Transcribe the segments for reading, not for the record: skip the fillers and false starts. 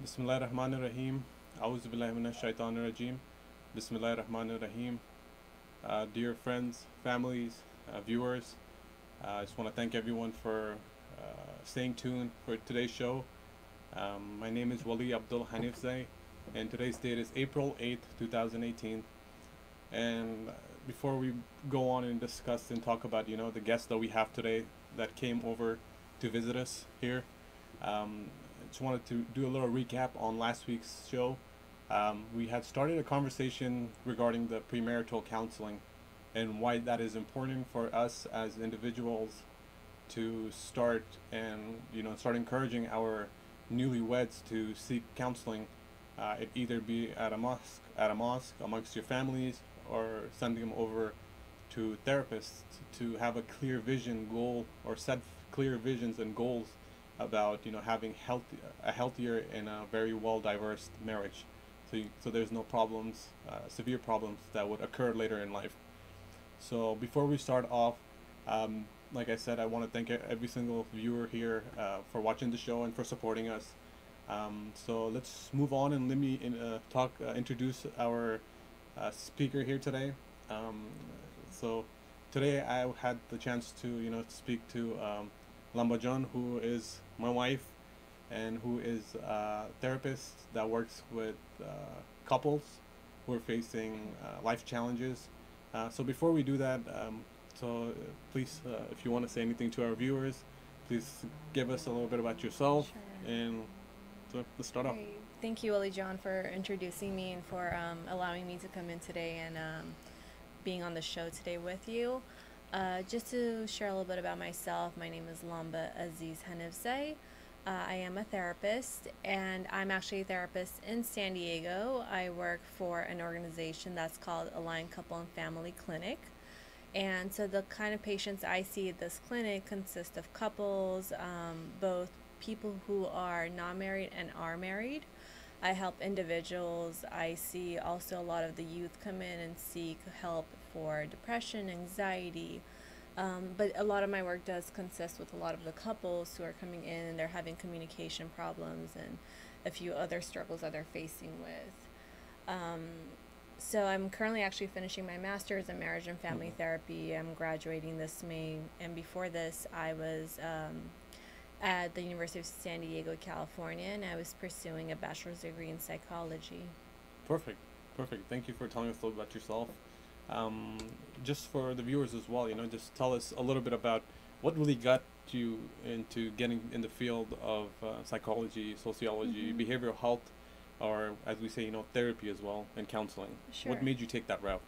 Bismillahirrahmanirrahim. A'udhu billahi minash shaitanir rajim. Bismillahirrahmanirrahim. Dear friends, families, viewers, I just want to thank everyone for staying tuned for today's show. My name is Wali Abdul Hanifzai, and today's date is April 8th, 2018. And before we go on and discuss and talk about, the guests that we have today that came over to visit us here, I just wanted to do a little recap on last week's show. We had started a conversation regarding the premarital counseling and why that is important for us as individuals to start and start encouraging our newlyweds to seek counseling. It either be at a mosque amongst your families, or sending them over to therapists to have a clear vision goal, or set clear visions and goals about having a healthier and a very well diverse marriage, so there's no problems, severe problems that would occur later in life. So before we start off, like I said, I want to thank every single viewer here for watching the show and for supporting us. So let's move on, and let me introduce our speaker here today. So today I had the chance to speak to Lambhe, who is my wife, and who is a therapist that works with couples who are facing life challenges. So before we do that, please, if you want to say anything to our viewers, please give us a little bit about yourself. Sure. And so let's start off. Great. Thank you, Wali John, for introducing me and for allowing me to come in today and being on the show today with you. Just to share a little bit about myself, my name is Lomba Aziz Hanifzai. I am a therapist, and I'm actually a therapist in San Diego. I work for an organization that's called Aligned Couple and Family Clinic. And so the kind of patients I see at this clinic consist of couples, both people who are not married and are married. I help individuals. I see also a lot of the youth come in and seek help for depression, anxiety. But a lot of my work does consist with a lot of the couples who are coming in and they're having communication problems and a few other struggles that they're facing with. So I'm currently actually finishing my master's in marriage and family therapy. I'm graduating this May, and before this, I was at the University of San Diego, California, and I was pursuing a bachelor's degree in psychology. Perfect, perfect. Thank you for telling us a little about yourself. Just for the viewers as well, just tell us a little bit about what really got you into getting in the field of psychology, sociology, Mm-hmm. behavioral health, or as we say, therapy as well, and counseling. What Sure. made you take that route?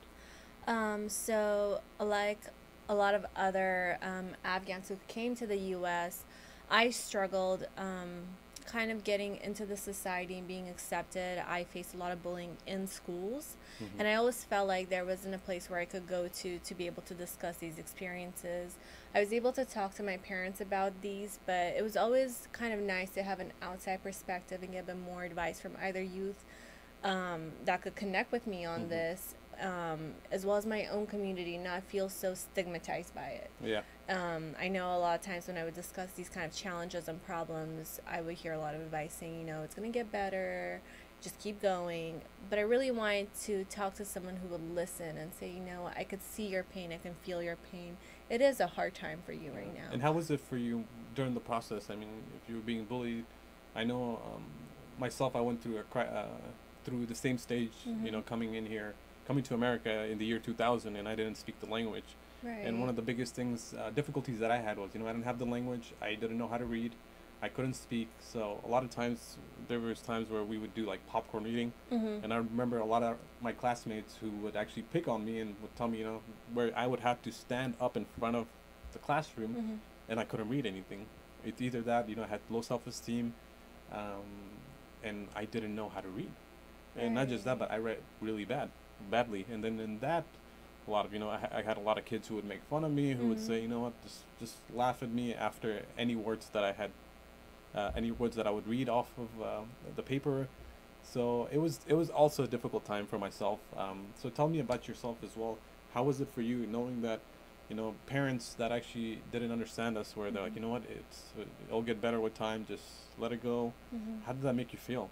So, like a lot of other Afghans who came to the U.S., I struggled kind of getting into the society and being accepted. I faced a lot of bullying in schools, Hmm. and I always felt like there wasn't a place where I could go to be able to discuss these experiences. I was able to talk to my parents about these, but it was always kind of nice to have an outside perspective and get them more advice from either youth that could connect with me on Hmm. this, as well as my own community, not feel so stigmatized by it. Yeah. I know a lot of times when I would discuss these kind of challenges and problems, I would hear a lot of advice saying, it's going to get better, just keep going. But I really wanted to talk to someone who would listen and say, I could see your pain, I can feel your pain. It is a hard time for you right now. And how was it for you during the process? I mean, if you were being bullied, I know myself, I went through through the same stage, Mm-hmm. coming to America in the year 2000, and I didn't speak the language. And one Right. of the biggest things, difficulties that I had was, I didn't have the language. I didn't know how to read. I couldn't speak. So a lot of times, there was times where we would do like popcorn reading. Mm-hmm. And I remember a lot of my classmates who would actually pick on me and would tell me, where I would have to stand up in front of the classroom, Mm-hmm. and I couldn't read anything. It's either that, I had low self-esteem, and I didn't know how to read. And not just that, Right. but I read really badly. And then in that, a lot of I had a lot of kids who would make fun of me, who would Mm-hmm. say, what, just laugh at me after any words that I had, any words that I would read off of the paper. So it was also a difficult time for myself. So tell me about yourself as well. How was it for you, knowing that parents that actually didn't understand us, where they're like, you know what, it'll get better with time, just let it go. How did that make you feel?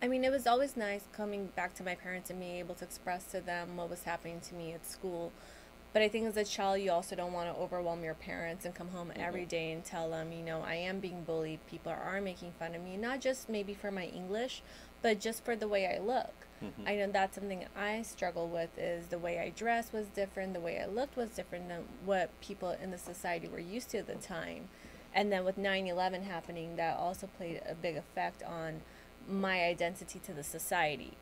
I mean, it was always nice coming back to my parents and being able to express to them what was happening to me at school. But I think as a child, you also don't want to overwhelm your parents and come home every day and tell them, I am being bullied. People are making fun of me, not just maybe for my English, but just for the way I look. I know that's something I struggle with, is the way I dress was different, the way I looked was different than what people in the society were used to at the time. And then with 9/11 happening, that also played a big effect on my identity to the society.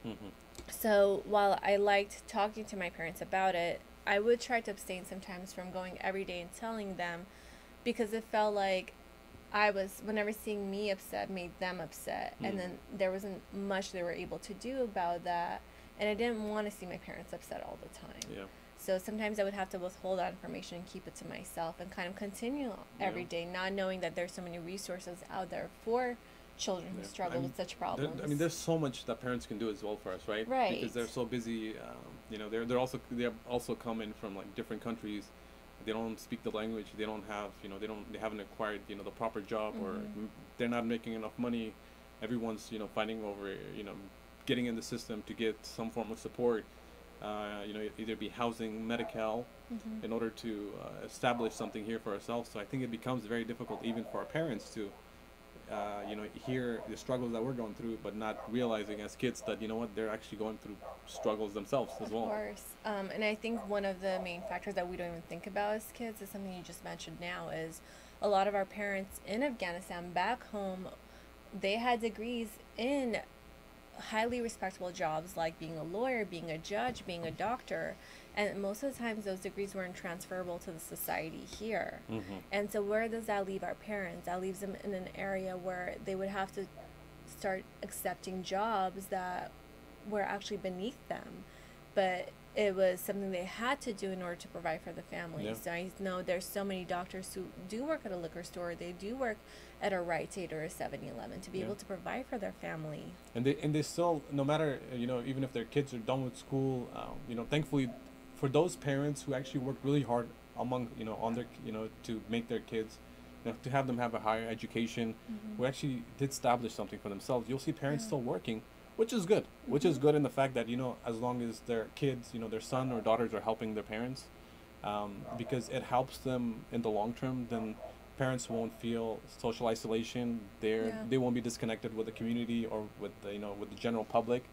So while I liked talking to my parents about it, I would try to abstain sometimes from going every day and telling them, because it felt like whenever seeing me upset made them upset, and then there wasn't much they were able to do about that, and I didn't want to see my parents upset all the time. So sometimes I would have to withhold that information and keep it to myself and kind of continue every day, not knowing that there's so many resources out there for children who struggle with such problems. There's so much that parents can do as well for us, right? Because they're so busy. They're also coming from like different countries. They don't speak the language. They don't have, they haven't acquired, the proper job, or they're not making enough money. Everyone's, fighting over, getting in the system to get some form of support. Either be housing, medical, in order to establish something here for ourselves. So I think it becomes very difficult even for our parents to, hear the struggles that we're going through, but not realizing as kids that, they're actually going through struggles themselves as well. Of course. And I think one of the main factors that we don't even think about as kids is something you just mentioned now, is a lot of our parents in Afghanistan back home, they had degrees in highly respectable jobs like being a lawyer, being a judge, being a doctor, and most of the times those degrees weren't transferable to the society here. And so where does that leave our parents? That leaves them in an area where they would have to start accepting jobs that were actually beneath them, but it was something they had to do in order to provide for the family. So I know there's so many doctors who do work at a liquor store, they do work at a Rite Aid or a 7-Eleven to be able to provide for their family. And they still, no matter, even if their kids are done with school, thankfully for those parents who actually work really hard on their, to make their kids, to have them have a higher education, who actually did establish something for themselves, you'll see parents still working, which is good. Which is good in the fact that, as long as their kids, their son or daughters are helping their parents, because it helps them in the long term, then parents won't feel social isolation. They won't be disconnected with the community or with the, with the general public.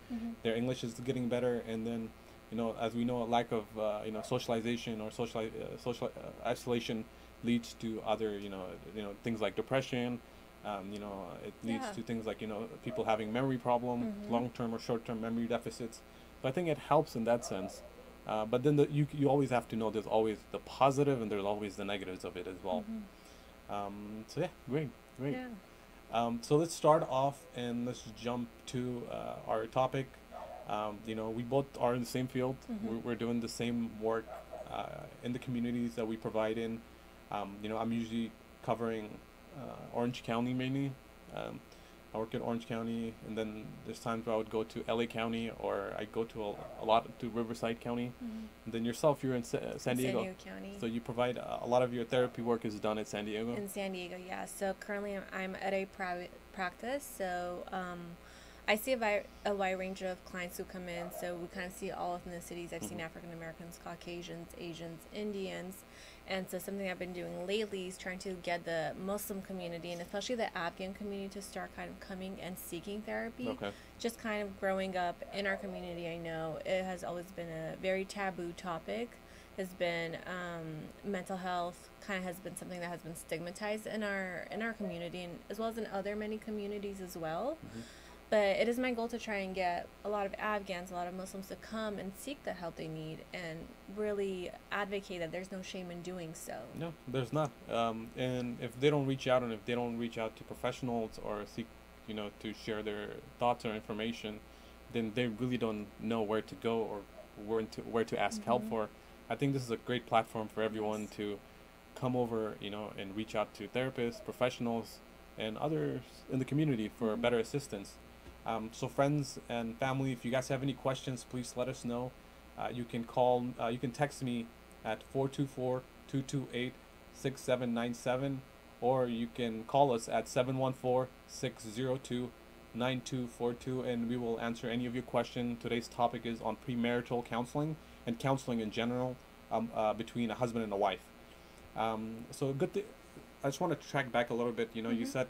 Their English is getting better, and then, as we know, a lack of socialization or social isolation leads to other things like depression. It leads to things like people having memory problem, long-term or short-term memory deficits. So I think it helps in that sense. But then you always have to know there's always the positive and there's always the negatives of it as well. So yeah, great. So let's start off and let's jump to our topic. We both are in the same field. We're doing the same work in the communities that we provide in. I'm usually covering Orange County mainly. I work in Orange County, and then there's times where I would go to LA County, or I go to a lot to Riverside County. And then yourself, you're in San Diego. San Diego County. So you provide a lot of your therapy work is done at San Diego. In San Diego, yeah. So currently I'm at a private practice. So I see a wide range of clients who come in. So we kind of see all ethnicities. I've seen African Americans, Caucasians, Asians, Indians. And so something I've been doing lately is trying to get the Muslim community, and especially the Afghan community, to start kind of coming and seeking therapy. Just kind of growing up in our community, I know it has always been a very taboo topic. Has been mental health kind of has been something that has been stigmatized in our community, and as well as in other many communities as well. But it is my goal to try and get a lot of Afghans, a lot of Muslims to come and seek the help they need and really advocate that there's no shame in doing so. No, there's not. And if they don't reach out, and if they don't reach out to professionals or seek, to share their thoughts or information, then they really don't know where to go or where to ask help for. I think this is a great platform for everyone to come over, and reach out to therapists, professionals, and others in the community for better assistance. So friends and family, if you guys have any questions, please let us know. You can call, you can text me at 424 228-6797, or you can call us at 714-602-9242, and we will answer any of your questions. Today's topic is on premarital counseling and counseling in general, between a husband and a wife. So I just want to track back a little bit. You know, you said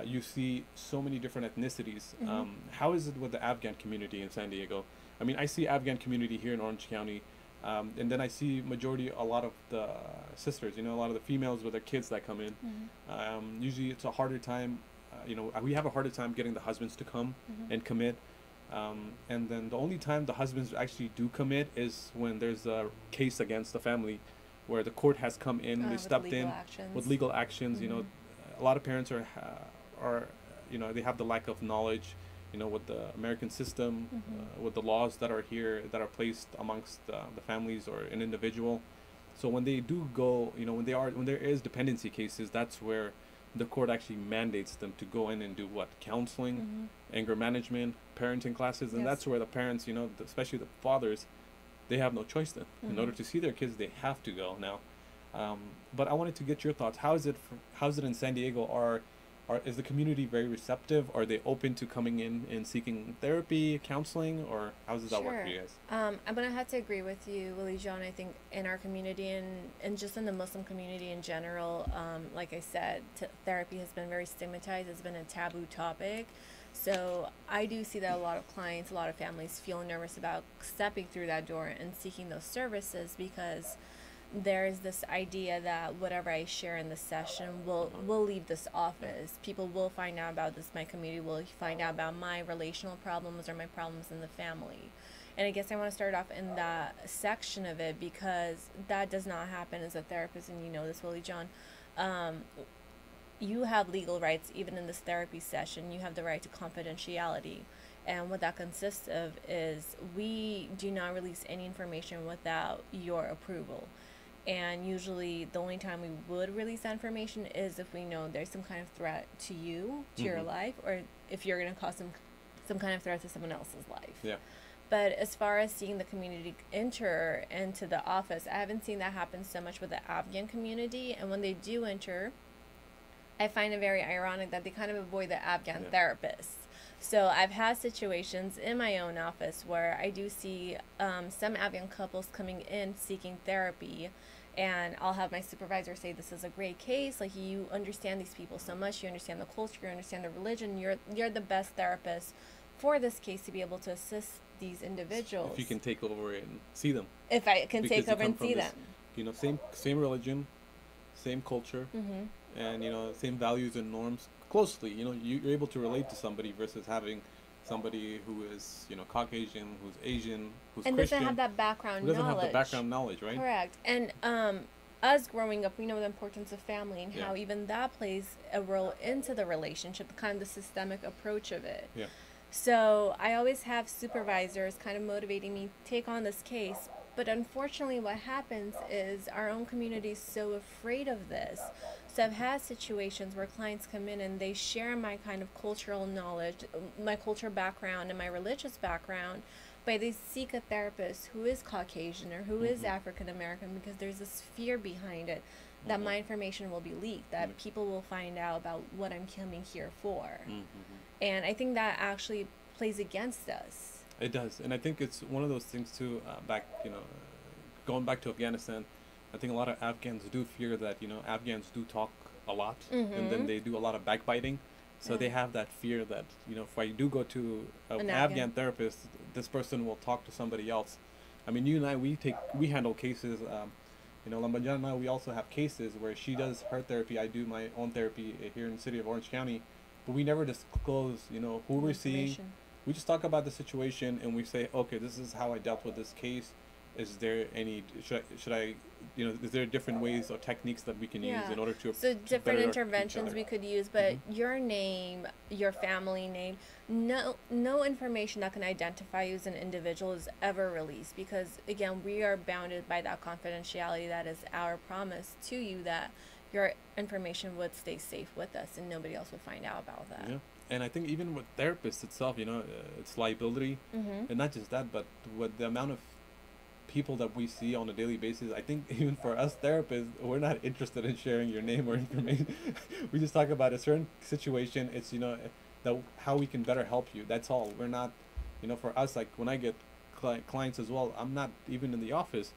you see so many different ethnicities. How is it with the Afghan community in San Diego? I mean, I see Afghan community here in Orange County, and then I see a lot of the sisters, you know, a lot of the females with their kids that come in. Usually it's a harder time, you know, we have a harder time getting the husbands to come and commit. And then the only time the husbands actually do commit is when there's a case against the family where the court has come in, they stepped in with legal actions. You know, a lot of parents are, you know, they have the lack of knowledge, you know, with the American system, with the laws that are here, that are placed amongst the families or an individual. So when they do go, you know, when there is dependency cases, that's where the court actually mandates them to go in and do what? Counseling, anger management, parenting classes. And that's where the parents, you know, especially the fathers, they have no choice then. In order to see their kids, they have to go now. But I wanted to get your thoughts. How is it in San Diego? Is the community very receptive? Are they open to coming in and seeking therapy, counseling, or how does that work for you guys? I'm going to have to agree with you, Wali John. I think in our community and just in the Muslim community in general, like I said, therapy has been very stigmatized. It's been a taboo topic. So I do see that a lot of clients, a lot of families feel nervous about stepping through that door and seeking those services, because there's this idea that whatever I share in the session will leave this office. People will find out about this. My community will find out about my relational problems or my problems in the family. And I guess I want to start off in that section of it, because that does not happen as a therapist, and you know this, Wali John. You have legal rights even in this therapy session. You have the right to confidentiality. And what that consists of is we do not release any information without your approval. And usually the only time we would release that information is if we know there's some kind of threat to you, to your life, or if you're going to cause some kind of threat to someone else's life. Yeah. But as far as seeing the community enter into the office, I haven't seen that happen so much with the Afghan community. And when they do enter, I find it very ironic that they kind of avoid the Afghan therapists. So I've had situations in my own office where I do see some Afghan couples coming in seeking therapy, and I'll have my supervisor say, this is a great case, like, you understand these people so much, you understand the culture, you understand the religion, you're the best therapist for this case to be able to assist these individuals. If you can take over and see them. If I can take over and see them. You know, same religion, same culture, and, you know, same values and norms closely. You know, you're able to relate to somebody versus having somebody who is, you know, Caucasian, who's Asian, who's and Christian. Doesn't have that background knowledge. Doesn't have the background knowledge, right? Correct. And us growing up, we know the importance of family and how even that plays a role into the relationship, kind of the systemic approach of it. Yeah. So I always have supervisors kind of motivating me to take on this case. But unfortunately, what happens is our own community is so afraid of this. So I've had situations where clients come in and they share my kind of cultural knowledge, my cultural background and my religious background, but they seek a therapist who is Caucasian or who is African American, because there's this fear behind it that my information will be leaked, that people will find out about what I'm coming here for. And I think that actually plays against us. It does, and I think it's one of those things too. Going back to Afghanistan, I think a lot of Afghans do fear that, you know, Afghans do talk a lot, and then they do a lot of backbiting. So they have that fear that, you know, if I do go to an Afghan therapist, this person will talk to somebody else. I mean, you and I, we handle cases. You know, Lombe and I, we also have cases where she does her therapy, I do my own therapy here in the city of Orange County, but we never disclose, you know, who we're seeing. We just talk about the situation and we say, okay, this is how I dealt with this case. Is there any, should I, you know, is there different ways or techniques that we can use in order to... So different interventions we could use, but your name, your family name, no information that can identify you as an individual is ever released, because, again, we are bounded by that confidentiality. That is our promise to you, that your information would stay safe with us and nobody else would find out about that. Yeah. And I think even with therapists itself, you know, it's liability. And not just that, but with the amount of people that we see on a daily basis, I think even for us therapists, we're not interested in sharing your name or information. We just talk about a certain situation. It's, you know, how we can better help you. That's all. We're not, you know, for us, like when I get clients as well, I'm not even in the office.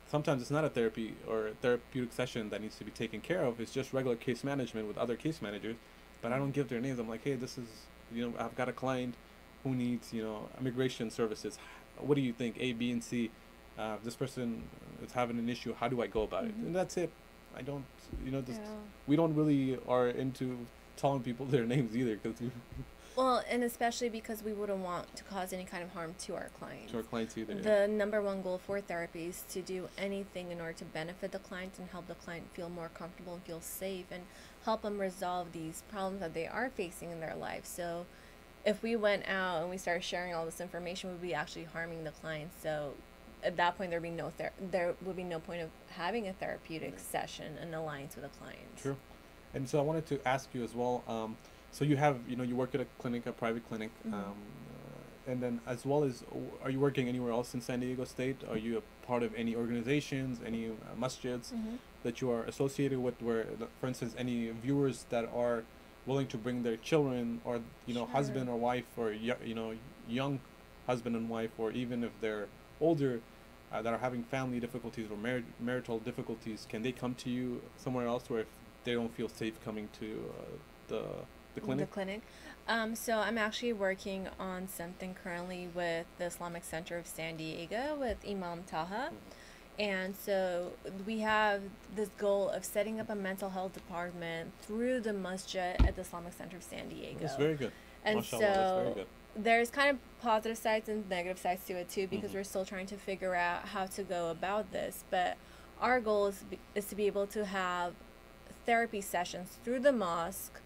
Sometimes it's not a therapy or a therapeutic session that needs to be taken care of. It's just regular case management with other case managers, but I don't give their names. I'm like, hey, this is, you know, I've got a client who needs, you know, immigration services. What do you think? A, B, and C. This person is having an issue. How do I go about it? And that's it. I don't, you know, just, we don't really are into telling people their names either, because well, and especially because we wouldn't want to cause any kind of harm to our clients. To our clients either. The number one goal for therapy is to do anything in order to benefit the client and help the client feel more comfortable and feel safe and help them resolve these problems that they are facing in their life. So if we went out and we started sharing all this information, we'd be actually harming the client. So at that point, there would be no point of having a therapeutic session, an alliance with a client. True. And so I wanted to ask you as well, so you have, you know, you work at a clinic, a private clinic, and then as well as, are you working anywhere else in San Diego State? Are you a part of any organizations, any masjids that you are associated with, where, for instance, any viewers that are willing to bring their children or, you know, husband or wife, or, you know, young husband and wife, or even if they're older, that are having family difficulties or marital difficulties, can they come to you somewhere else, or if they don't feel safe coming to the clinic? The clinic. So I'm actually working on something currently with the Islamic Center of San Diego with Imam Taha. And so we have this goal of setting up a mental health department through the masjid at the Islamic Center of San Diego. That's very good. And Mashallah, that's very good. There's kind of positive sides and negative sides to it too, because we're still trying to figure out how to go about this. But our goal is to be able to have therapy sessions through the mosque,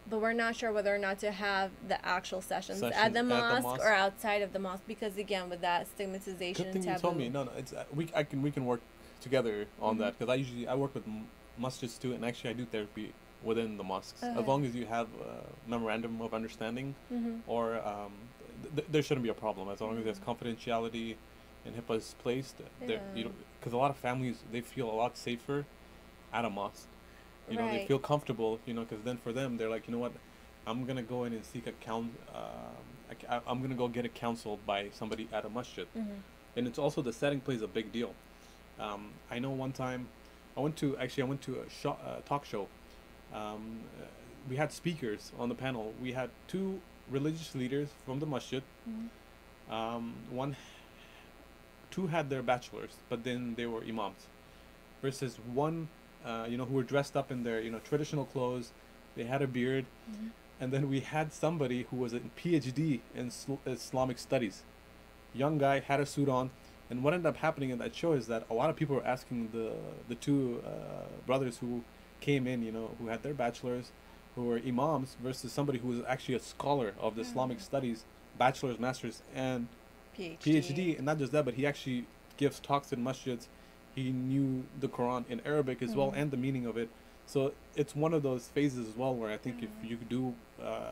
but we're not sure whether or not to have the actual sessions at the mosque or outside of the mosque, because again, with that stigmatization, good thing taboo. you told me. No, it's we can work together on that, because I work with masjids too, and actually I do therapy within the mosques, as long as you have a memorandum of understanding, or there shouldn't be a problem as long as there's confidentiality and HIPAA is placed. Because a lot of families, they feel a lot safer at a mosque. You know, they feel comfortable, you know, because then for them, they're like, you know what, I'm going to go in and seek I'm going to go get it counseled by somebody at a masjid. And it's also, the setting plays a big deal. I know one time, I went to a talk show. We had speakers on the panel. We had two religious leaders from the masjid. Two had their bachelors, but then they were imams, versus one, you know, who were dressed up in their, you know, traditional clothes. They had a beard. And then we had somebody who was a PhD in Islamic studies. Young guy, had a suit on. And what ended up happening in that show is that a lot of people were asking the two brothers who came in, you know, who had their bachelors, who were imams, versus somebody who was actually a scholar of the Islamic studies, bachelor's, master's, and PhD. And not just that, but he actually gives talks in masjids. He knew the Quran in Arabic as well, and the meaning of it. So it's one of those phases as well where I think if you do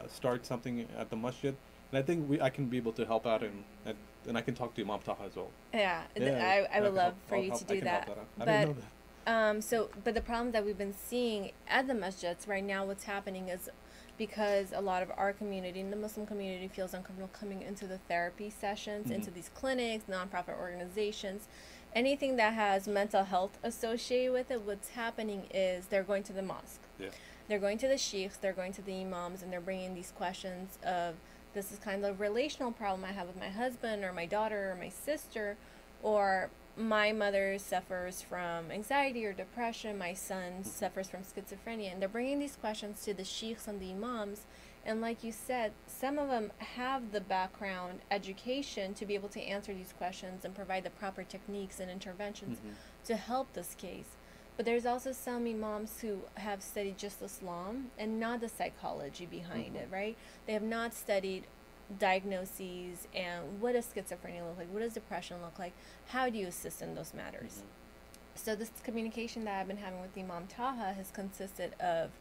start something at the masjid, and I think I can be able to help out, and I can talk to Imam Taha as well. I would love for you to do that. I didn't know that. But the problem that we've been seeing at the masjids right now, what's happening is, because a lot of our community and the Muslim community feels uncomfortable coming into the therapy sessions, into these clinics, nonprofit organizations, anything that has mental health associated with it, what's happening is they're going to the mosque. They're going to the sheikhs, they're going to the imams, and they're bringing these questions of, this is kind of a relational problem I have with my husband or my daughter or my sister, or my mother suffers from anxiety or depression, my son suffers from schizophrenia. And they're bringing these questions to the sheikhs and the imams. And like you said, some of them have the background education to be able to answer these questions and provide the proper techniques and interventions to help this case. But there's also some imams who have studied just Islam and not the psychology behind it, right? They have not studied diagnoses and what does schizophrenia look like, what does depression look like, how do you assist in those matters. So this communication that I've been having with Imam Taha has consisted of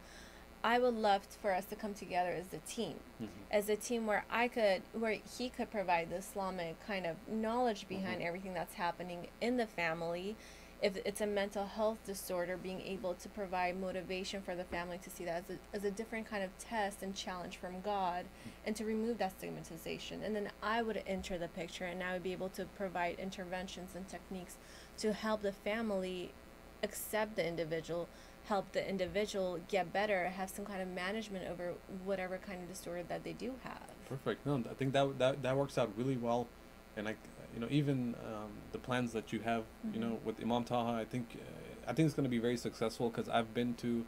I would love for us to come together as a team, as a team where he could provide the Islamic kind of knowledge behind everything that's happening in the family. If it's a mental health disorder, being able to provide motivation for the family to see that as a different kind of test and challenge from God, and to remove that stigmatization. And then I would enter the picture, and I would be able to provide interventions and techniques to help the family accept the individual, help the individual get better, have some kind of management over whatever kind of disorder that they do have. Perfect. No, I think that works out really well. And even the plans that you have, with Imam Taha, I think it's going to be very successful, because I've been to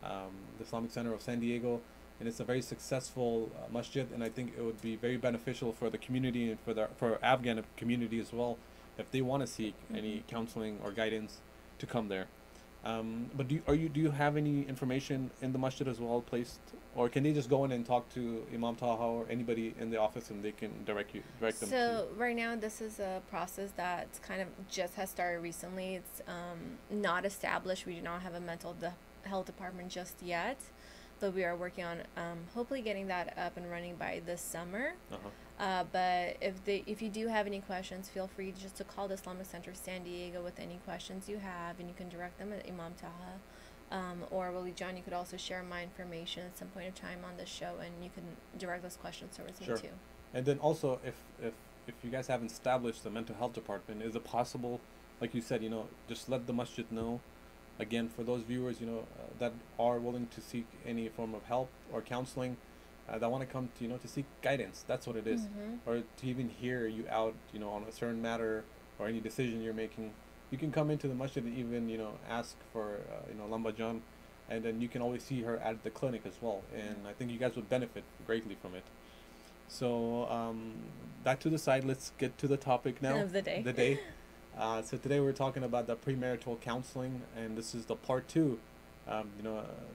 the Islamic Center of San Diego, and it's a very successful masjid, and I think it would be very beneficial for the community and for Afghan community as well, if they want to seek any counseling or guidance, to come there. But do you have any information in the masjid as well placed, or can they just go in and talk to Imam Taha or anybody in the office, and they can direct them? So right now, this is a process that kind of just has started recently. It's not established. We do not have a mental health department just yet, but we are working on hopefully getting that up and running by this summer. But if you do have any questions, feel free just to call the Islamic Center San Diego with any questions you have, and you can direct them at Imam Taha. Or Wali John, you could also share my information at some point of time on the show, and you can direct those questions towards me too. And then also, if you guys haven't established the mental health department, is it possible, like you said, just let the masjid know, again, for those viewers, that are willing to seek any form of help or counseling, that want to come to seek guidance. That's what it is. Or to even hear you out, on a certain matter or any decision you're making. You can come into the masjid and even, ask for, Lamba Jan, and then you can always see her at the clinic as well. And I think you guys would benefit greatly from it. So, that to the side, let's get to the topic now. Of the day. So today we're talking about the premarital counseling, and this is the part 2,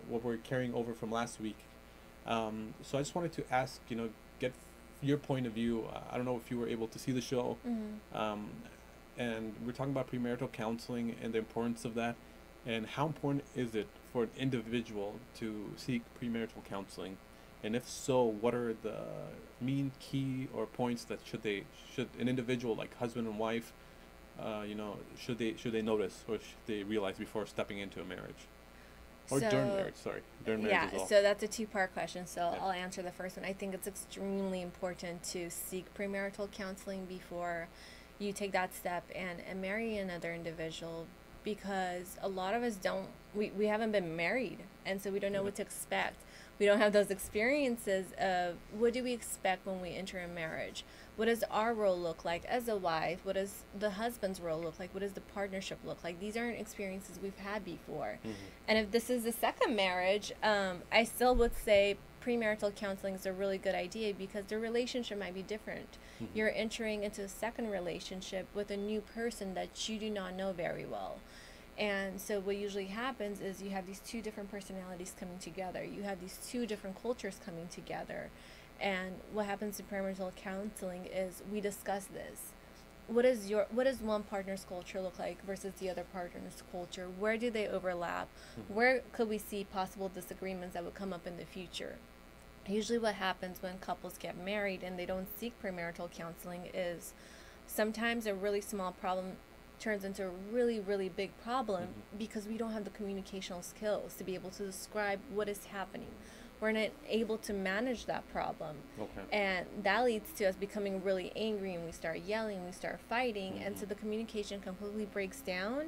what we're carrying over from last week. So I just wanted to ask, get your point of view. I don't know if you were able to see the show. And we're talking about premarital counseling and the importance of that, and how important is it for an individual to seek premarital counseling, and if so, what are the main key or points that should an individual, like husband and wife, should they notice or should they realize before stepping into a marriage? Or during marriage, during marriage as well. So that's a 2-part question. So I'll answer the first one. I think it's extremely important to seek premarital counseling before you take that step and marry another individual, because a lot of us we haven't been married, and so we don't know what to expect. We don't have those experiences of what do we expect when we enter a marriage. What does our role look like as a wife? What does the husband's role look like? What does the partnership look like? These aren't experiences we've had before. And if this is the second marriage, I still would say premarital counseling is a really good idea, because the relationship might be different. You're entering into a second relationship with a new person that you do not know very well. And so what usually happens is you have these 2 different personalities coming together. You have these 2 different cultures coming together. And what happens in premarital counseling is we discuss this. What does one partner's culture look like versus the other partner's culture? Where do they overlap? Where could we see possible disagreements that would come up in the future? Usually what happens when couples get married and they don't seek premarital counseling is sometimes a really small problem turns into a really, really big problem because we don't have the communicational skills to be able to describe what is happening. We're not able to manage that problem. And that leads to us becoming really angry, and we start yelling, we start fighting, and so the communication completely breaks down,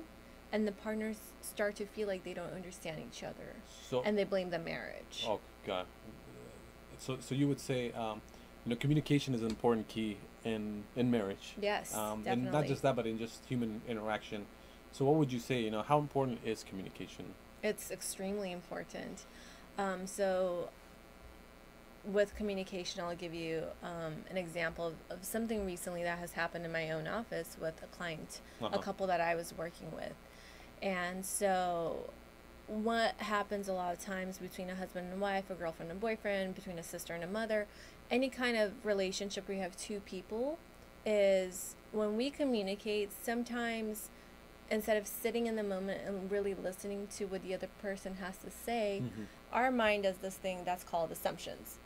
and the partners start to feel like they don't understand each other, and they blame the marriage. Oh, God. So you would say, communication is an important key in marriage. Yes, definitely. And not just that, but in just human interaction. So what would you say, how important is communication? It's extremely important. So with communication, I'll give you an example of something recently that has happened in my own office with a client, a couple that I was working with. And so what happens a lot of times between a husband and wife, a girlfriend and boyfriend, between a sister and a mother, any kind of relationship where you have 2 people, is when we communicate, sometimes instead of sitting in the moment and really listening to what the other person has to say, our mind does this thing that's called assumptions.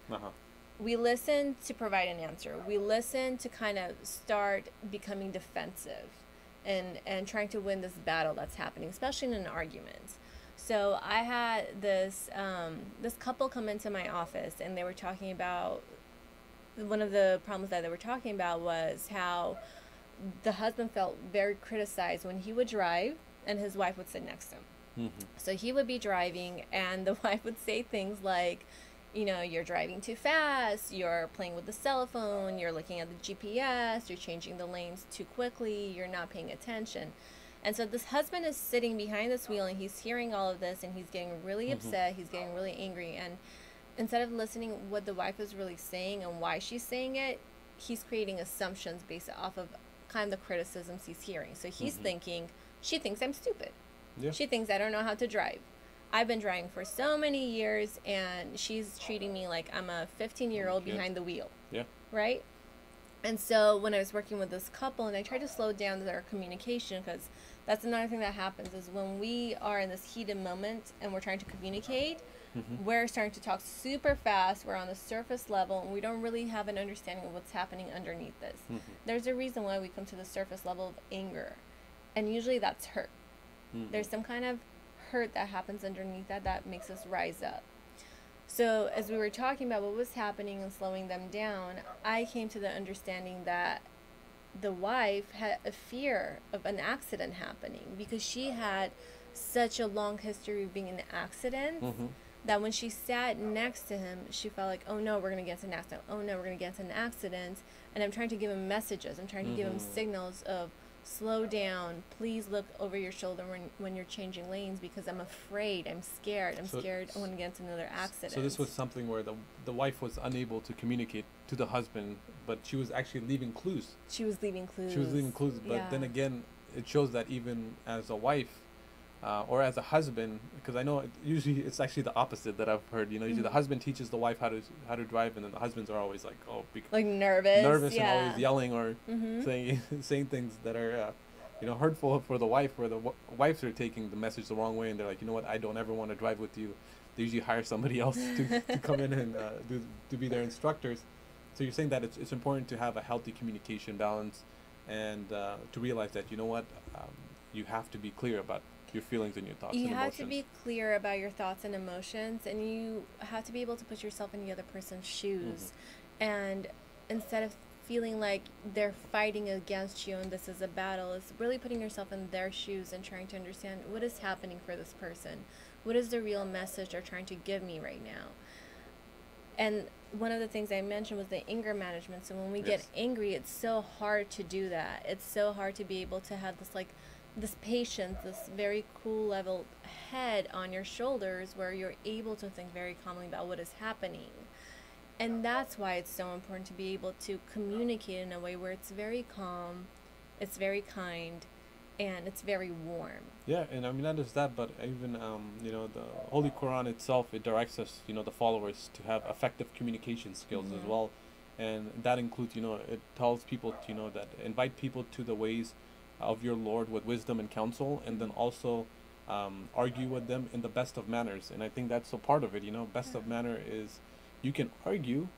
We listen to provide an answer. We listen to kind of start becoming defensive and trying to win this battle that's happening, especially in an argument. So I had this couple come into my office, and they were talking about, one of the problems that they were talking about was how the husband felt very criticized when he would drive and his wife would sit next to him. So he would be driving and the wife would say things like, you're driving too fast, you're playing with the cell phone, you're looking at the GPS, you're changing the lanes too quickly, you're not paying attention. And so this husband is sitting behind this wheel and he's hearing all of this and he's getting really upset, he's getting really angry, and instead of listening what the wife is really saying and why she's saying it, he's creating assumptions based off of kind of the criticisms he's hearing. So he's thinking, she thinks I'm stupid. Yeah. She thinks I don't know how to drive. I've been driving for so many years and she's treating me like I'm a 15-year-old behind the wheel. Yeah. Right? And so when I was working with this couple and I tried to slow down their communication, because that's another thing that happens is when we are in this heated moment and we're trying to communicate, we're starting to talk super fast, we're on the surface level, and we don't really have an understanding of what's happening underneath this. There's a reason why we come to the surface level of anger, and usually that's hurt. There's some kind of hurt that happens underneath that makes us rise up. So as we were talking about what was happening and slowing them down, I came to the understanding that the wife had a fear of an accident happening because she had such a long history of being in accidents that when she sat next to him, she felt like, oh no, we're going to get into an accident. Oh no, we're going to get into an accident. And I'm trying to give him messages. I'm trying to give him signals of slow down. Please look over your shoulder when you're changing lanes because I'm afraid. I'm scared. I'm scared I want to get into another accident. So this was something where the wife was unable to communicate to the husband, but she was actually leaving clues. She was leaving clues. But then again, it shows that even as a wife, or as a husband, because I know usually it's actually the opposite that I've heard. Usually the husband teaches the wife how to drive, and then the husbands are always like, like nervous and always yelling or saying things that are hurtful for the wife, where the wives are taking the message the wrong way, and they're like, you know what, I don't ever want to drive with you. They usually hire somebody else to come in and to be their instructors. So you're saying that it's important to have a healthy communication balance, and to realize that you have to be clear about your feelings and your thoughts and emotions. You have to be clear about your thoughts and emotions, and you have to be able to put yourself in the other person's shoes. And instead of feeling like they're fighting against you and this is a battle, it's really putting yourself in their shoes and trying to understand what is happening for this person. What is the real message they're trying to give me right now? And one of the things I mentioned was the anger management. So when we get angry, it's so hard to do that. It's so hard to be able to have this patience, this very cool level head on your shoulders where you're able to think very calmly about what is happening. And that's why it's so important to be able to communicate in a way where it's very calm, it's very kind, and it's very warm. Yeah, and I mean, not just that, but even, the Holy Quran itself, it directs us, the followers, to have effective communication skills as well. And that includes, it tells people, that invite people to the ways of your Lord with wisdom and counsel, and then also argue with them in the best of manners. And I think that's a part of it. Best of manner is you can argue,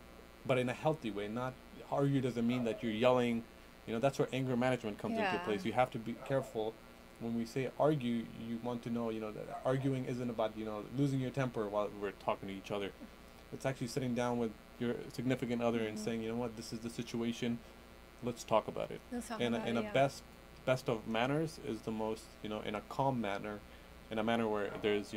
but in a healthy way. Not argue doesn't mean that you're yelling. That's where anger management comes into place. You have to be careful when we say argue. You want to know that arguing isn't about losing your temper while we're talking to each other. It's actually sitting down with your significant other and saying, this is the situation, let's talk about it. Best of manners is the most, in a calm manner, in a manner where there's,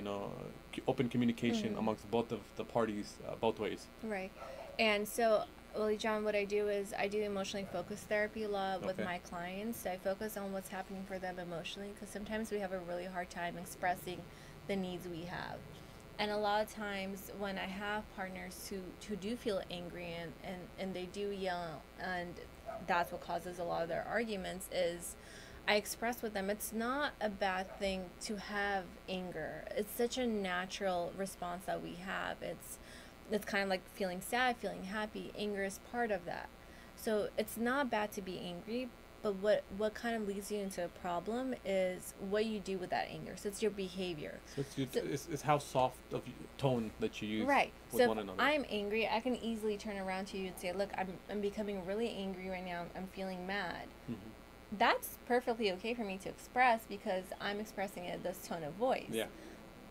open communication amongst both of the parties, both ways. Right. And so, Wali John, what I do is I do emotionally focused therapy a lot with my clients. I focus on what's happening for them emotionally, because sometimes we have a really hard time expressing the needs we have. And a lot of times when I have partners who do feel angry and they do yell, and that's what causes a lot of their arguments, is I express with them it's not a bad thing to have anger. It's such a natural response that we have. It's kind of like feeling sad, feeling happy. Anger is part of that. So it's not bad to be angry, But what kind of leads you into a problem is what you do with that anger. So it's your behavior. So it's how soft of tone that you use Right. with So one if another. I'm angry, I can easily turn around to you and say, look, I'm becoming really angry right now. I'm feeling mad. That's perfectly okay for me to express because I'm expressing it in this tone of voice. Yeah.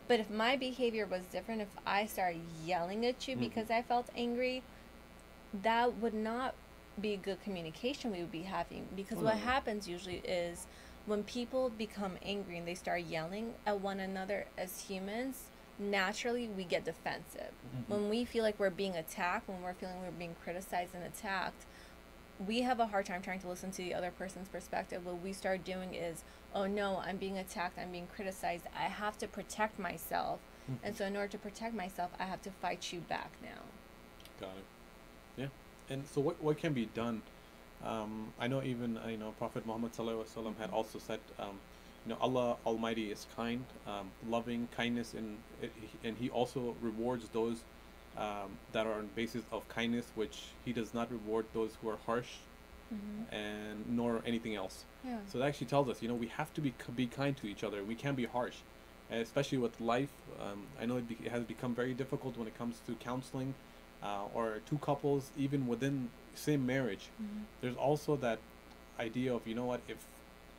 But if my behavior was different, if I started yelling at you because I felt angry, that would not be good communication we would be having. Because what happens usually is when people become angry and they start yelling at one another as humans, naturally we get defensive. When we feel like we're being attacked, when we're feeling we're being criticized and attacked, we have a hard time trying to listen to the other person's perspective. What we start doing is, oh no, I'm being attacked, I'm being criticized, I have to protect myself. And so in order to protect myself, I have to fight you back now. Got it. Yeah. And so what can be done? I know even Prophet Muhammad sallallahu alaihi wasallam had also said, Allah Almighty is kind, loving, kindness, and He also rewards those that are on basis of kindness, which He does not reward those who are harsh and nor anything else. Yeah. So that actually tells us, we have to be kind to each other. We can't be harsh, and especially with life. I know it has become very difficult when it comes to counseling. Or two couples, even within same marriage, there's also that idea of,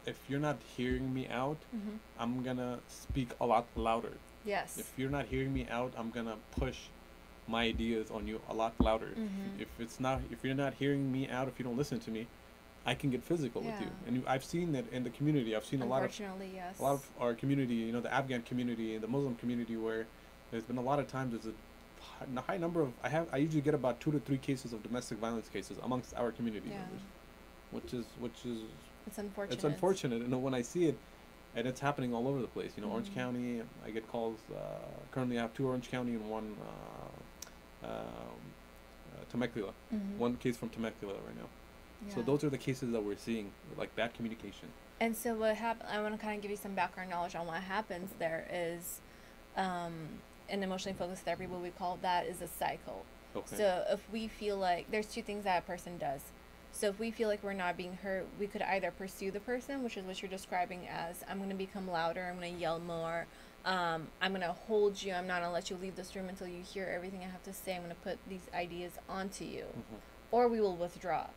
if you're not hearing me out, I'm gonna speak a lot louder. Yes. If you're not hearing me out, I'm gonna push my ideas on you a lot louder. If you're not hearing me out, if you don't listen to me, I can get physical with you. And I've seen that in the community. I've seen a lot of our community, the Afghan community and the Muslim community, where there's been a lot of times there's a high number of I usually get about 2 to 3 cases of domestic violence cases amongst our community members, which is it's unfortunate. It's unfortunate, and when I see it, and it's happening all over the place. Orange County, I get calls. Currently, I have 2 Orange County and 1 Temecula. 1 case from Temecula right now. Yeah. So those are the cases that we're seeing, like bad communication. And so what happened? I want to kind of give you some background knowledge on what happens. There is. In emotionally focused therapy, what we call that is a cycle. Okay. So if we feel like there's 2 things that a person does. So if we feel like we're not being heard, we could either pursue the person, which is what you're describing as, I'm going to become louder, I'm going to yell more, I'm going to hold you, I'm not going to let you leave this room until you hear everything I have to say, I'm going to put these ideas onto you. Or we will withdraw.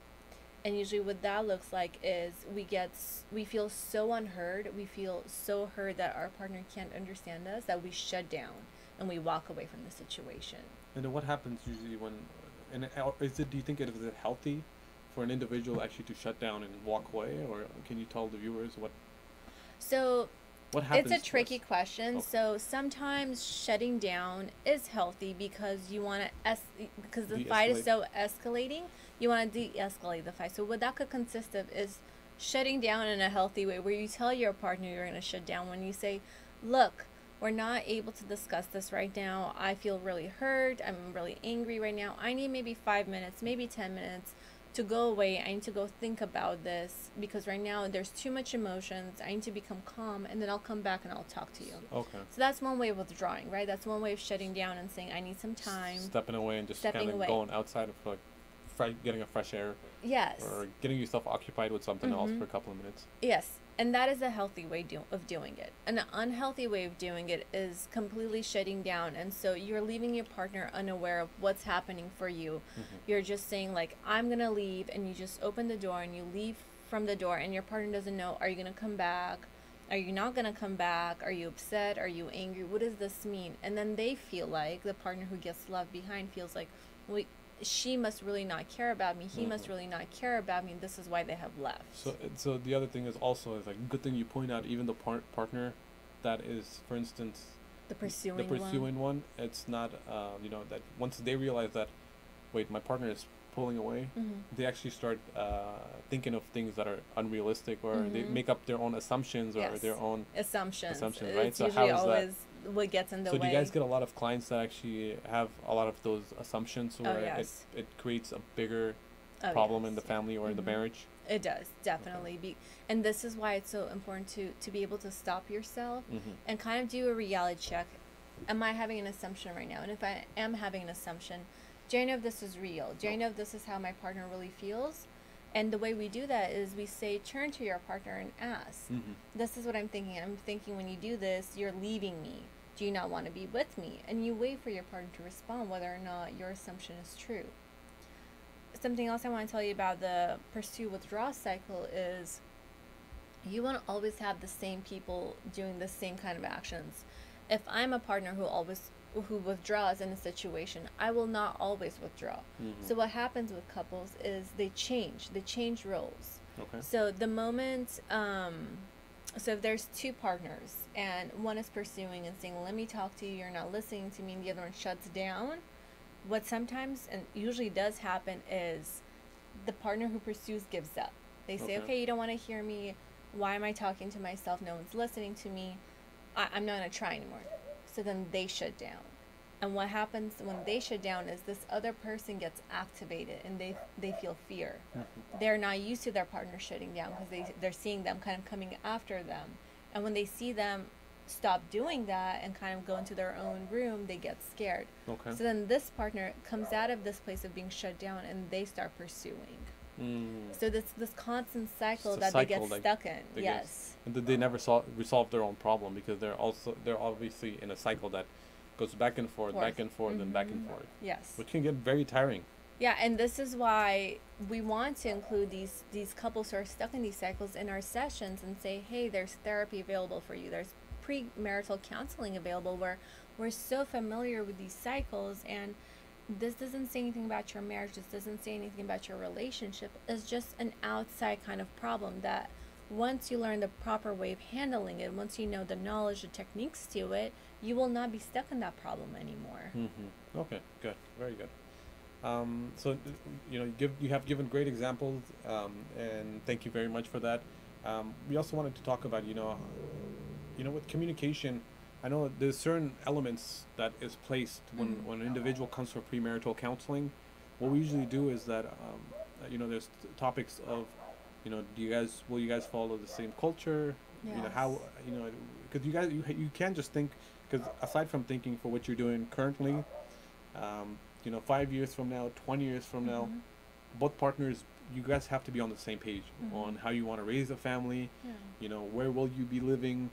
And usually what that looks like is we feel so unheard, we feel so hurt that our partner can't understand us, that we shut down and we walk away from the situation. And then what happens usually do you think it is healthy for an individual actually to shut down and walk away, or can you tell the viewers what happens? It's a tricky question. Okay. So sometimes shutting down is healthy because you want to because the fight is so escalating, you want to de-escalate the fight. So what that could consist of is shutting down in a healthy way, where you tell your partner you're going to shut down. When you say, look, we're not able to discuss this right now. I feel really hurt. I'm really angry right now. I need maybe 5 minutes, maybe 10 minutes to go away. I need to go think about this because right now there's too much emotions. I need to become calm, and then I'll come back and I'll talk to you. Okay. So that's one way of withdrawing, right? That's one way of shutting down and saying, I need some time. Stepping away and just kind of going outside of getting a fresh air. Yes. Or getting yourself occupied with something else for a couple of minutes. Yes. And that is a healthy way of doing it. An unhealthy way of doing it is completely shutting down. And so you're leaving your partner unaware of what's happening for you. You're just saying, like, I'm going to leave. And you just open the door and you leave from the door. And your partner doesn't know, are you going to come back? Are you not going to come back? Are you upset? Are you angry? What does this mean? And then they feel like, the partner who gets left behind feels like, well, she must really not care about me. He must really not care about me. This is why they have left. So the other thing is also like, good thing you point out, even the partner that is, for instance, the pursuing one. It's not that once they realize that, wait, my partner is pulling away, they actually start thinking of things that are unrealistic, or they make up their own assumptions or their own assumptions, right? It's usually always what gets in the way. So do you guys get a lot of clients that actually have a lot of those assumptions, or it creates a bigger problem in the family or in the marriage? It does, definitely. Okay. And this is why it's so important to be able to stop yourself and kind of do a reality check. Am I having an assumption right now? And if I am having an assumption, do I know if this is real? Do I know if this is how my partner really feels? And the way we do that is we say, turn to your partner and ask, this is what I'm thinking. I'm thinking when you do this, you're leaving me. Do you not want to be with me? And you wait for your partner to respond whether or not your assumption is true. Something else I want to tell you about the pursue withdraw cycle is you want to always have the same people doing the same kind of actions. If I'm a partner who withdraws in a situation, I will not always withdraw. So what happens with couples is they change roles. Okay. So the moment so if there's two partners and one is pursuing and saying, let me talk to you, you're not listening to me, and the other one shuts down, what sometimes and usually does happen is the partner who pursues gives up. They say, okay, you don't want to hear me, why am I talking to myself, no one's listening to me, I'm not going to try anymore. So then they shut down. And what happens when they shut down is this other person gets activated and they feel fear. They're not used to their partner shutting down because they're seeing them kind of coming after them. And when they see them stop doing that and kind of go into their own room, they get scared. Okay. So then this partner comes out of this place of being shut down and they start pursuing. So this constant cycle that they get stuck in. Yes. And they never resolve their own problem because they're obviously in a cycle that goes back and forth, back and forth, and back and forth. Yes. Which can get very tiring. Yeah, and this is why we want to include these couples who are stuck in these cycles in our sessions and say, hey, there's therapy available for you. There's premarital counseling available where we're so familiar with these cycles, and this doesn't say anything about your marriage. This doesn't say anything about your relationship. It's just an outside kind of problem that once you learn the proper way of handling it, once you know the knowledge, the techniques to it, you will not be stuck in that problem anymore. Okay, good, very good. So you have given great examples, and thank you very much for that. We also wanted to talk about with communication. I know there's certain elements that is placed when an individual comes for premarital counseling. What we usually do is that there's topics of will you guys follow the same culture? Yes. How because you can't just think, because aside from thinking for what you're doing currently, 5 years from now, 20 years from now, both partners, you guys have to be on the same page on how you want to raise a family. Where will you be living,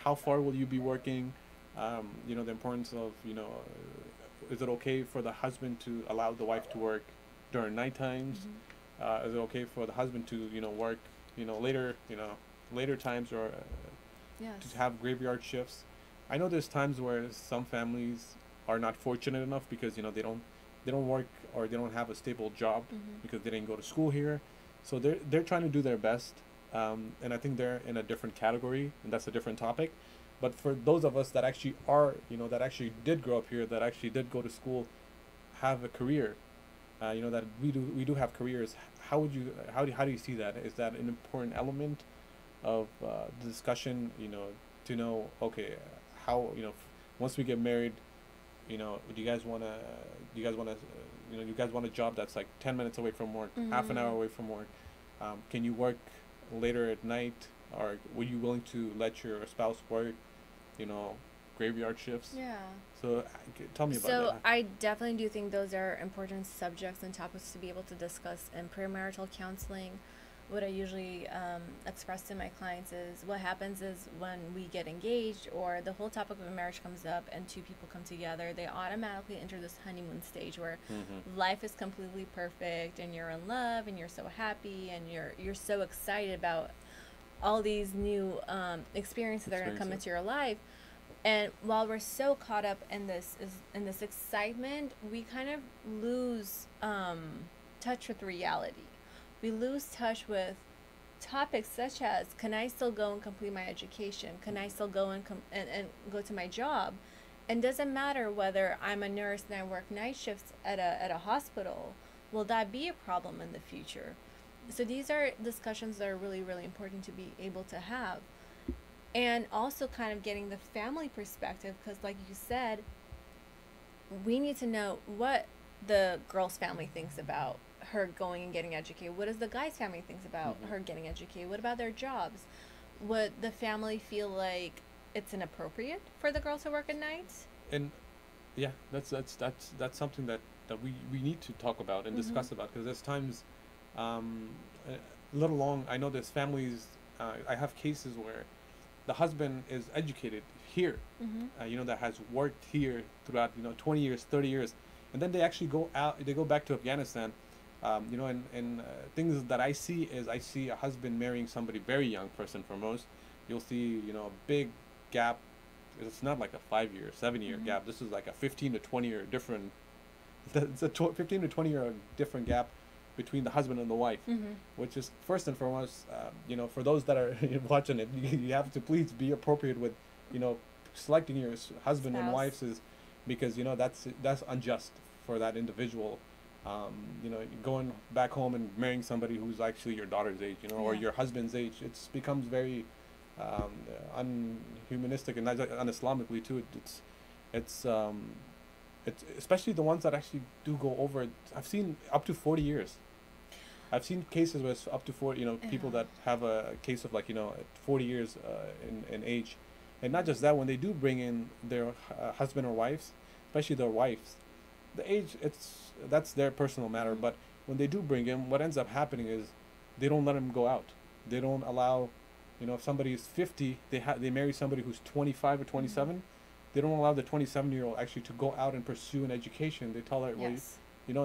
how far will you be working, the importance of is it okay for the husband to allow the wife to work during night times? Is it okay for the husband to work later times, or to have graveyard shifts? I know there's times where some families are not fortunate enough because they don't work or they don't have a stable job because they didn't go to school here, so they're trying to do their best, and I think they're in a different category, and that's a different topic. But for those of us that actually are that actually did grow up here, that actually did go to school, have a career, that we do have careers, how do you see that? Is that an important element of the discussion, to know, okay, how once we get married, do you guys want a job that's like 10 minutes away from work, half an hour away from work? Can you work later at night, or were you willing to let your spouse work graveyard shifts? So tell me about that. So I definitely do think those are important subjects and topics to be able to discuss in premarital counseling. What I usually express to my clients is what happens is when we get engaged or the whole topic of a marriage comes up and two people come together, they automatically enter this honeymoon stage where life is completely perfect and you're in love and you're so happy and you're so excited about all these new experiences that are going to come into your life. And while we're so caught up in this excitement, we kind of lose touch with reality. We lose touch with topics such as, can I still go and complete my education? Can I still go and go to my job? And doesn't matter whether I'm a nurse and I work night shifts at a hospital. Will that be a problem in the future? So these are discussions that are really, really important to be able to have. And also kind of getting the family perspective, because like you said, we need to know what the girl's family thinks about her going and getting educated. What does the guy's family thinks about her getting educated? What about their jobs? Would the family feel like it's inappropriate for the girl to work at night? And yeah, that's something that we need to talk about and discuss about, because there's times A little long. I know there's families. I have cases where the husband is educated here, that has worked here throughout 20 years, 30 years, and then they actually go out. They go back to Afghanistan. And things that I see is I see a husband marrying somebody very young, first and foremost. You'll see a big gap. It's not like a 5-year, 7-year gap. This is like a 15 to 20 year different. It's a 15 to 20 year different gap between the husband and the wife, which is first and foremost, for those that are watching it, you have to please be appropriate with, selecting your husband and wives, is because that's unjust for that individual. Going back home and marrying somebody who's actually your daughter's age, or your husband's age, it becomes very unhumanistic and un-Islamically too. It's especially the ones that actually do go over. I've seen up to 40 years. I've seen cases where it's up to 40, people that have a case of 40 years in age. And not just that, when they do bring in their husband or wives, especially their wives, the age, that's their personal matter. But when they do bring in, what ends up happening is they don't let them go out. They don't allow, if somebody is 50, they marry somebody who's 25 or 27. They don't allow the 27-year-old actually to go out and pursue an education. They tell her, and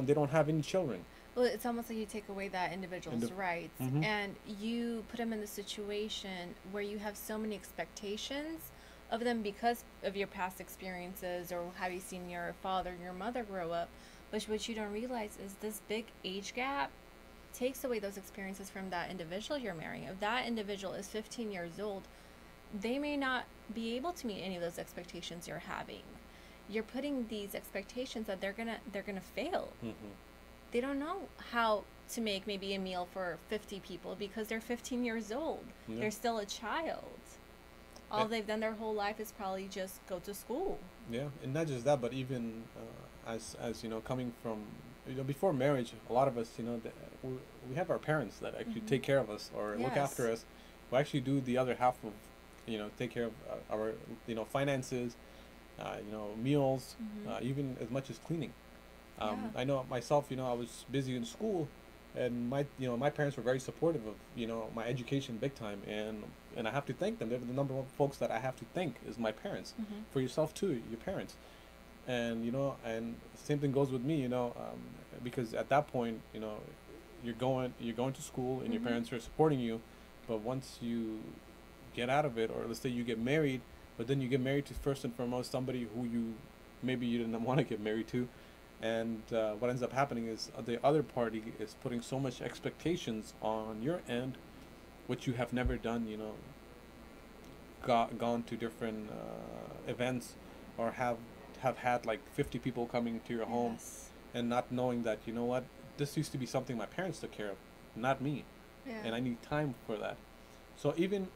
they don't have any children. Well, it's almost like you take away that individual's rights, and you put them in the situation where you have so many expectations of them because of your past experiences, or have you seen your father and your mother grow up. But what you don't realize is this big age gap takes away those experiences from that individual you're marrying. If that individual is 15 years old, they may not be able to meet any of those expectations you're having. You're putting these expectations that they're gonna fail. They don't know how to make maybe a meal for 50 people because they're 15 years old. They're still a child. All they've done their whole life is probably just go to school. Yeah, and not just that, but even as coming from before marriage, a lot of us we have our parents that actually take care of us or look after us. We actually do the other half of take care of our finances, meals, even as much as cleaning. I know myself, I was busy in school, and my parents were very supportive of my education big time, and I have to thank them. They're the number one folks that I have to thank is my parents. For yourself too, your parents, and and same thing goes with me, because at that point, you're going to school and your parents are supporting you, but once you get out of it, or let's say you get married, but then you get married to first and foremost somebody who maybe you didn't want to get married to. And what ends up happening is the other party is putting so much expectations on your end, which you have never done, gone to different events, or have had like 50 people coming to your home, and not knowing that, this used to be something my parents took care of, not me. And I need time for that. So even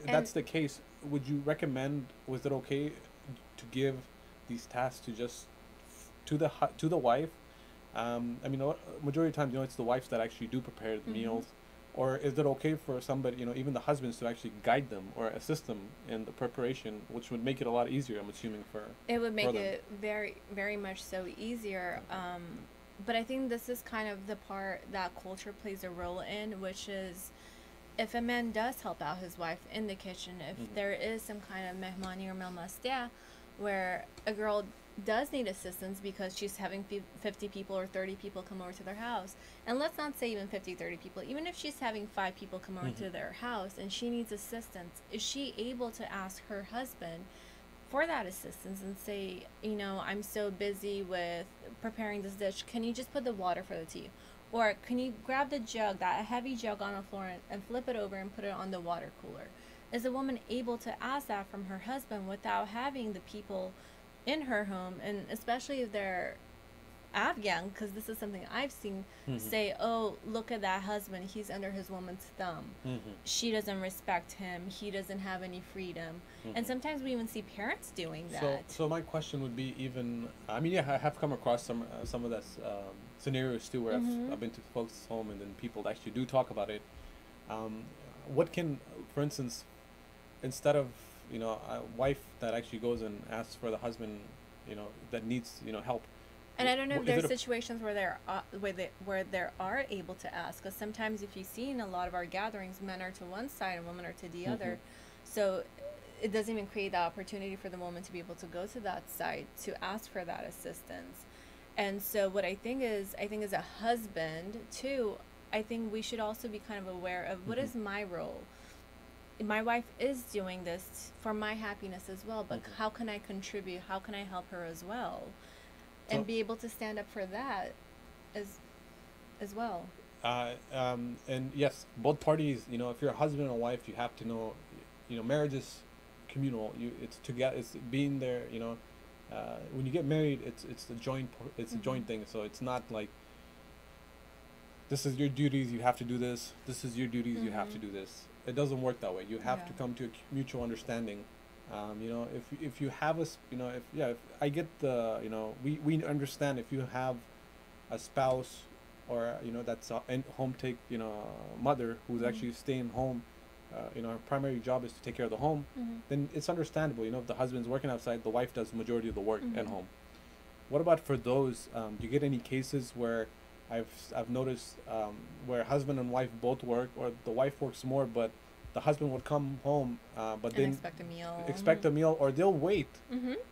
that's the case, would you recommend, was it okay to give these tasks to just to the wife? Majority of times, it's the wives that actually do prepare the meals, or is it okay for somebody, even the husbands, to actually guide them or assist them in the preparation, which would make it a lot easier, I'm assuming, for it would make it very, very much so easier. But I think this is kind of the part that culture plays a role in, which is if a man does help out his wife in the kitchen, if there is some kind of mehmani or melmastia where a girl does need assistance because she's having 50 people or 30 people come over to their house, and let's not say even 50, 30 people, even if she's having 5 people come over to their house and she needs assistance, is she able to ask her husband for that assistance and say, I'm so busy with preparing this dish, can you just put the water for the tea? Or can you grab the jug, that heavy jug on the floor, and flip it over and put it on the water cooler? Is a woman able to ask that from her husband without having the people in her home, and especially if they're Afghan, because this is something I've seen, say, oh, look at that husband, he's under his woman's thumb. She doesn't respect him, he doesn't have any freedom. And sometimes we even see parents doing that. So my question would be, even, I have come across some of that scenarios too, where I've been to folks' home, and then people actually do talk about it. What can, for instance, instead of a wife that actually goes and asks for the husband, that needs help, And I don't know if Is there's it a- situations where where they are able to ask. Because sometimes, if you see in a lot of our gatherings, men are to one side and women are to the other. So it doesn't even create the opportunity for the woman to be able to go to that side to ask for that assistance. And so what I think is as a husband too, I think we should also be kind of aware of what is my role. My wife is doing this for my happiness as well, but how can I contribute? How can I help her as well? And be able to stand up for that as well. And yes, both parties, you know, if you're a husband and wife, you have to know, you know, marriage is communal. It's together. It's being there. You know, when you get married, it's a joint. It's a joint thing. So it's not like this is your duties. You have to do this. This is your duties. You have to do this. It doesn't work that way. You have to come to a mutual understanding. You know, if you have you know, if I get the, you know, we understand if you have a spouse or, you know, that's a home you know, mother who's actually staying home, you know, her primary job is to take care of the home, then it's understandable. You know, if the husband's working outside, the wife does the majority of the work at home. What about for those, do you get any cases where I've noticed where husband and wife both work, or the wife works more, but the husband would come home, but then expect a meal, or they'll wait.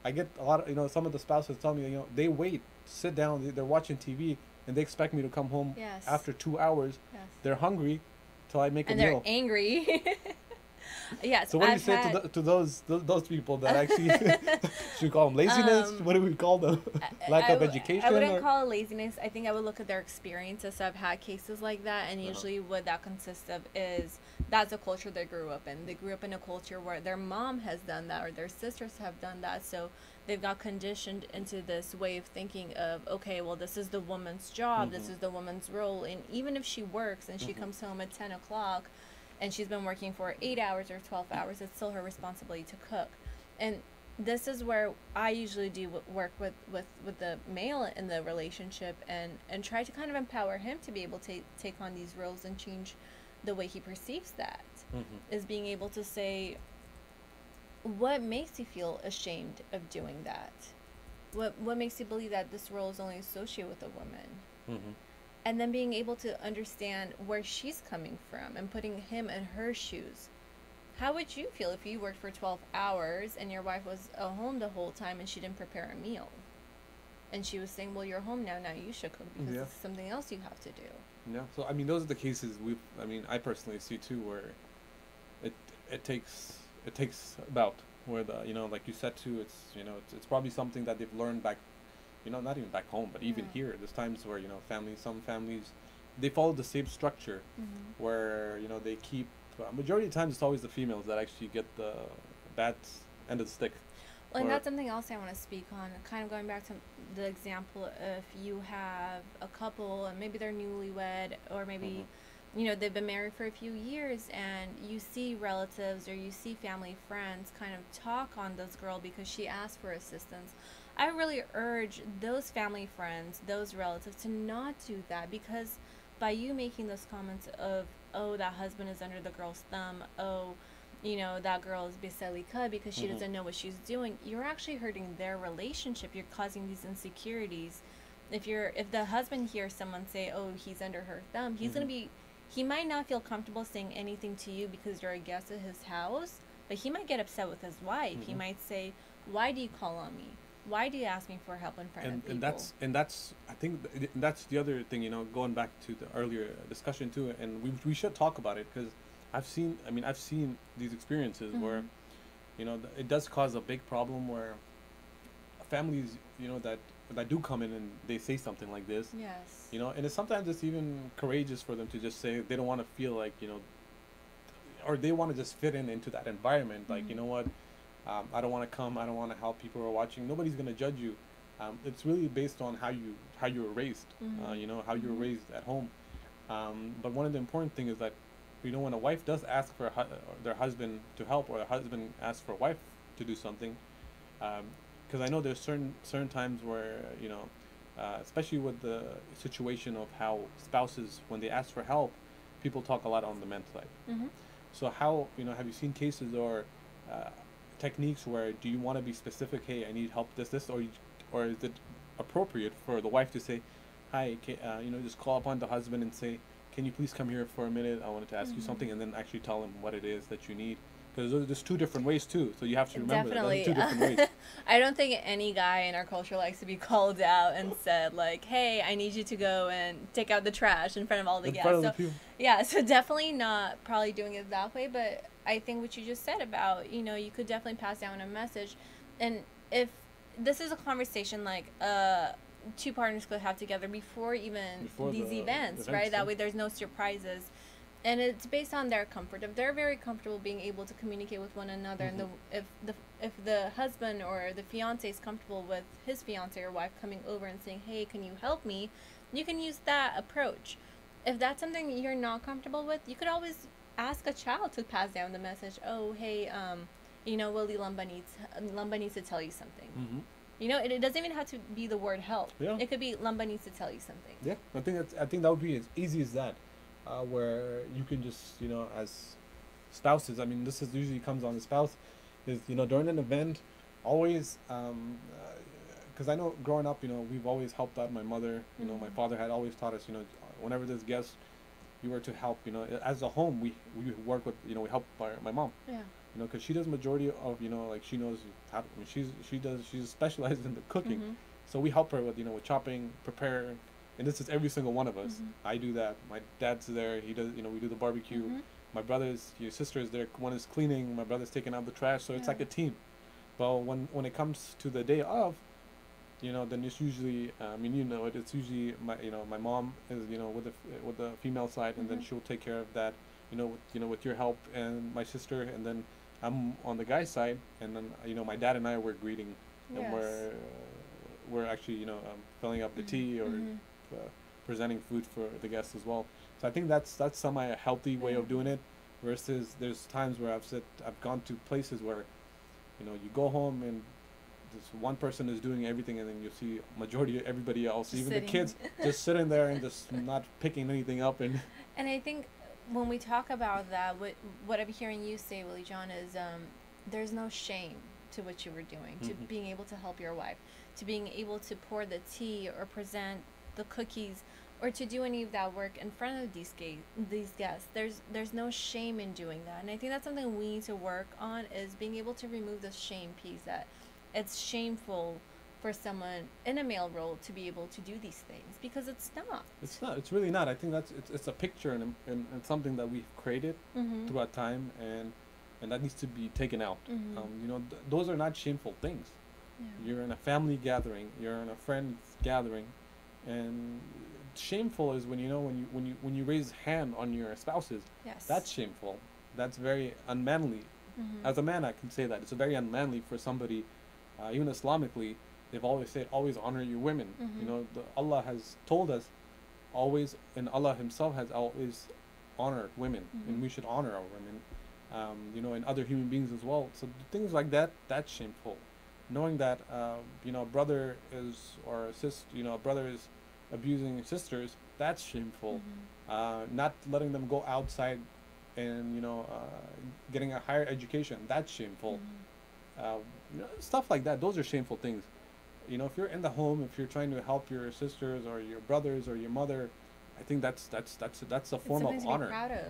I get a lot of, you know, some of the spouses tell me, you know, they wait, sit down, they're watching TV, and they expect me to come home after 2 hours. They're hungry till I make a meal. And they're angry. Yes. So what do you say to those people that actually should we call them laziness? What do we call them? Lack of education? I wouldn't call it laziness. I think I would look at their experiences. So I've had cases like that, and usually what that consists of is that's a culture they grew up in. They grew up in a culture where their mom has done that or their sisters have done that. So they've got conditioned into this way of thinking of, okay, well, this is the woman's job. This is the woman's role. And even if she works and she comes home at 10 o'clock, and she's been working for 8 hours or 12 hours, it's still her responsibility to cook. And this is where I usually do work with the male in the relationship and try to kind of empower him to be able to take on these roles and change the way he perceives that. Is being able to say, what makes you feel ashamed of doing that? What makes you believe that this role is only associated with a woman? And then being able to understand where she's coming from and putting him in her shoes. How would you feel if you worked for 12 hours and your wife was at home the whole time and she didn't prepare a meal? And she was saying, well, you're home now you should cook because it's something else you have to do. Yeah, so I mean, those are the cases I personally see too, where it takes about where the, you know, like you said too, it's, you know, it's probably something that they've learned back, you know, not even back home, but even here, there's times where, you know, some families, they follow the same structure where, you know, they keep, majority of the times it's always the females that actually get the bad end of the stick. Well, and that's something else I want to speak on, kind of going back to the example, if you have a couple and maybe they're newlywed, or maybe, you know, they've been married for a few years, and you see relatives or you see family friends kind of talk on this girl because she asked for assistance. I really urge those family friends, those relatives, to not do that, because by you making those comments of, oh, that husband is under the girl's thumb, oh, you know, that girl is bisalika because she doesn't know what she's doing, you're actually hurting their relationship. You're causing these insecurities. If the husband hears someone say, oh, he's under her thumb, he's he might not feel comfortable saying anything to you because you're a guest at his house, but he might get upset with his wife. He might say, why do you call on me? Why do you ask me for help in front of people? And that's I think that's the other thing, you know, going back to the earlier discussion too, and we should talk about it, because I've seen these experiences where, you know, it does cause a big problem where families, you know, that do come in and they say something like this, you know, and sometimes it's even courageous for them to just say they don't want to feel like, you know, or they want to just fit into that environment, like, you know what, I don't want to come, I don't want to help, people who are watching, nobody's going to judge you. It's really based on how you were raised, you know, how you were raised at home. But one of the important things is that, you know, when a wife does ask for their husband to help, or the husband asks for a wife to do something, because I know there's certain times where, you know, especially with the situation of how spouses, when they ask for help, people talk a lot on the men's side. So how, you know, have you seen cases or techniques where do you want to be specific, hey, I need help this, or is it appropriate for the wife to say, hi, just call upon the husband and say, can you please come here for a minute? I wanted to ask you something, and then actually tell him what it is that you need. Because there's two different ways too, so you have to remember Definitely. that. There's two different ways. I don't think any guy in our culture likes to be called out and said like, "Hey, I need you to go and take out the trash in front of all the guests." So, yeah, so definitely not probably doing it that way. But I think what you just said about, you could definitely pass down a message, and if this is a conversation like two partners could have together before these events, right? That way, there's no surprises. And it's based on their comfort. If they're very comfortable being able to communicate with one another, and if the husband or the fiance is comfortable with his fiance or wife coming over and saying, "Hey, can you help me?" you can use that approach. If that's something you're not comfortable with, you could always ask a child to pass down the message. "Oh, hey, Wali Lamba needs to tell you something." It doesn't even have to be the word help. Yeah. It could be Lamba needs to tell you something. Yeah, I think that would be as easy as that. Where you can just, as spouses, I mean, this is usually comes on the spouse, is, during an event, always, because I know growing up, we've always helped out my mother, my father had always taught us, whenever there's guests, you were to help, as a home, we work with, we help my mom. Yeah. Because she does majority of, like she knows how, she's specialized in the cooking. So we help her with, with chopping, prepare. And this is every single one of us. I do that. My dad's there. He does, we do the barbecue. My your sister's there. One is cleaning. My brother's taking out the trash. So it's like a team. But when it comes to the day of, then it's usually, it's usually my mom is, with the female side, and then she'll take care of that, with your help, and my sister, and then I'm on the guy's side, and then, my dad and I were greeting, and we're actually, filling up the tea or presenting food for the guests as well. So I think that's a healthy way of doing it, versus there's times where I've gone to places where, you go home and this one person is doing everything, and then you see majority of everybody else, just even sitting. The kids, just sitting there and just not picking anything up. And I think when we talk about that, what I'm hearing you say, Willie John, is there's no shame to what you were doing, to being able to help your wife, to being able to pour the tea or present the cookies, or to do any of that work in front of these guests. There's no shame in doing that, and I think that's something we need to work on, is being able to remove the shame piece, that it's shameful for someone in a male role to be able to do these things, because it's not. It's really not. I think it's a picture and something that we've created throughout time, and that needs to be taken out. Those are not shameful things. You're in a family gathering, you're in a friend's gathering, and shameful is when you raise hand on your spouses. Yes. That's shameful. That's very unmanly. As a man, I can say that it's very unmanly for somebody. Even Islamically, they've always said, always honor your women. Allah has told us always, and Allah Himself has always honored women, and we should honor our women. And other human beings as well. So things like that, that's shameful. Knowing that a brother is, or a sister, a brother is abusing sisters, that's shameful. Not letting them go outside and getting a higher education, that's shameful. Stuff like that, those are shameful things. If you're in the home, if you're trying to help your sisters or your brothers or your mother, I think that's a form of honor.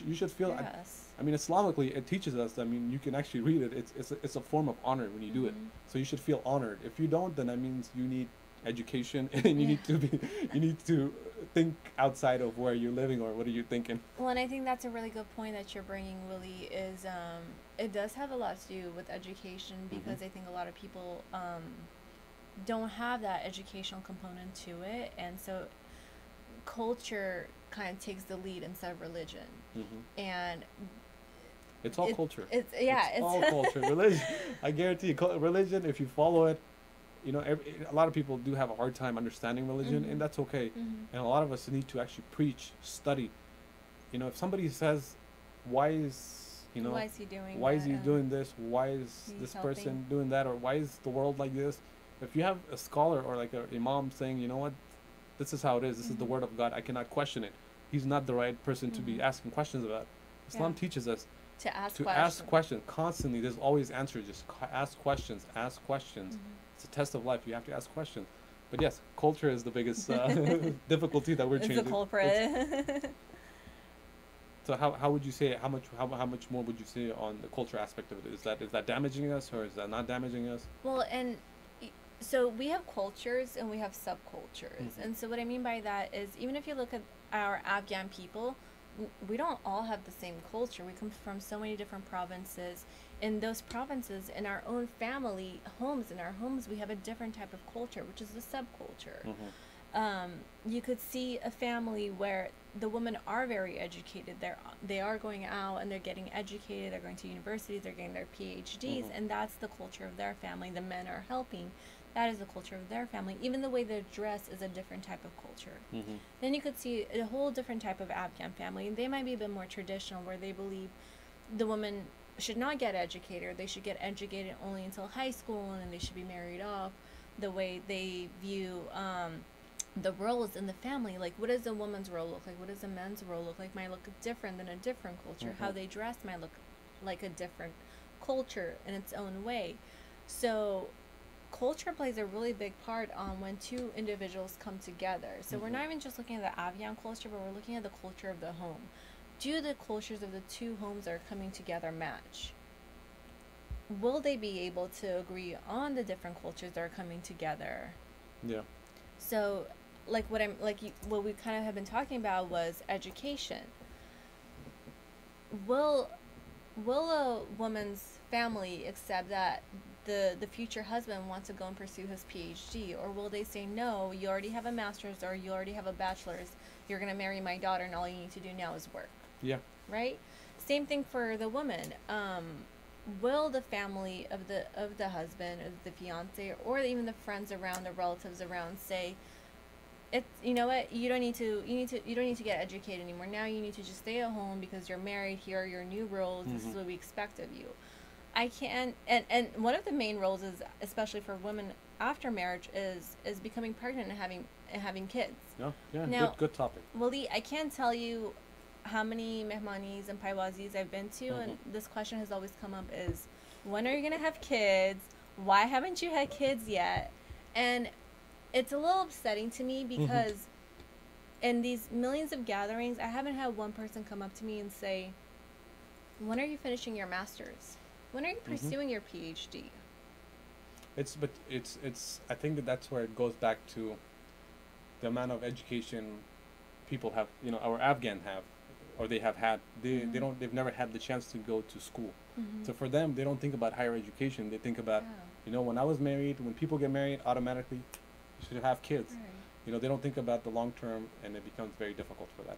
You should feel. Yes. I mean, Islamically, it teaches us. I mean, you can actually read it. It's a form of honor when you do it. So you should feel honored. If you don't, then that means you need education, and you need to think outside of where you're living, or what are you thinking. Well, and I think that's a really good point that you're bringing, Willie, is it does have a lot to do with education, because I think a lot of people don't have that educational component to it, and so culture kind of takes the lead instead of religion. And it's all culture. It's all culture. Religion, I guarantee you, religion, if you follow it, a lot of people do have a hard time understanding religion, and that's okay. And a lot of us need to actually preach, study. If somebody says, why is he doing this? Why is this person doing that? Or why is the world like this? If you have a scholar or like a imam saying, you know what, this is how it is. This is the word of God. I cannot question it. He's not the right person to be asking questions about. Islam teaches us to ask questions constantly. There's always answers. Just ask questions. Ask questions. It's a test of life. You have to ask questions. But yes, culture is the biggest difficulty that we're changing. It's the culprit. So how would you say, how much more would you say on the culture aspect of it? Is that damaging us, or is that not damaging us? Well, and so we have cultures and we have subcultures. Mm-hmm. And so what I mean by that is, even if you look at our Afghan people, we don't all have the same culture. We come from so many different provinces. In those provinces, in our own family homes, in our homes, we have a different type of culture, which is the subculture. Mm-hmm. You could see a family where the women are very educated. They are going out and they're getting educated. They're going to universities. They're getting their PhDs, Mm-hmm. and that's the culture of their family. The men are helping. That is the culture of their family. Even the way they dress is a different type of culture. Mm-hmm. Then you could see a whole different type of Afghan family. They might be a bit more traditional, where they believe the woman should not get educated. They should get educated only until high school, and then they should be married off. The way they view the roles in the family, like what does a woman's role look like? What does a man's role look like? Might look different than a different culture. Mm-hmm. How they dress might look like a different culture in its own way. So culture plays a really big part on when two individuals come together. So Mm-hmm. we're not even just looking at the Afghan culture, but we're looking at the culture of the home. Do the cultures of the two homes that are coming together match? Will they be able to agree on the different cultures that are coming together? Yeah. So what we kind of have been talking about was education. Will a woman's family accept that the future husband wants to go and pursue his PhD, or will they say, no, you already have a master's or you already have a bachelor's, you're going to marry my daughter and all you need to do now is work? Yeah. Right? Same thing for the woman. Will the family of the husband, of the fiance, or even the friends around, the relatives around, say, it's, you know what, you don't need to get educated anymore. Now you need to just stay at home because you're married. Here are your new roles. Mm-hmm. This is what we expect of you. I can't, and one of the main roles is, especially for women after marriage, is becoming pregnant and having kids. Yeah. Now, good topic. Wali, I can't tell you how many mehmanis and paywazis I've been to, and this question has always come up: is when are you gonna have kids? Why haven't you had kids yet? And it's a little upsetting to me because in these millions of gatherings, I haven't had one person come up to me and say, when are you finishing your master's? When are you pursuing your PhD? It's I think that's where it goes back to the amount of education people have, our Afghan have, or they have had. They've never had the chance to go to school. So for them, they don't think about higher education. They think about, when I was married, when people get married, automatically you should have kids. Right. They don't think about the long term, and it becomes very difficult for that.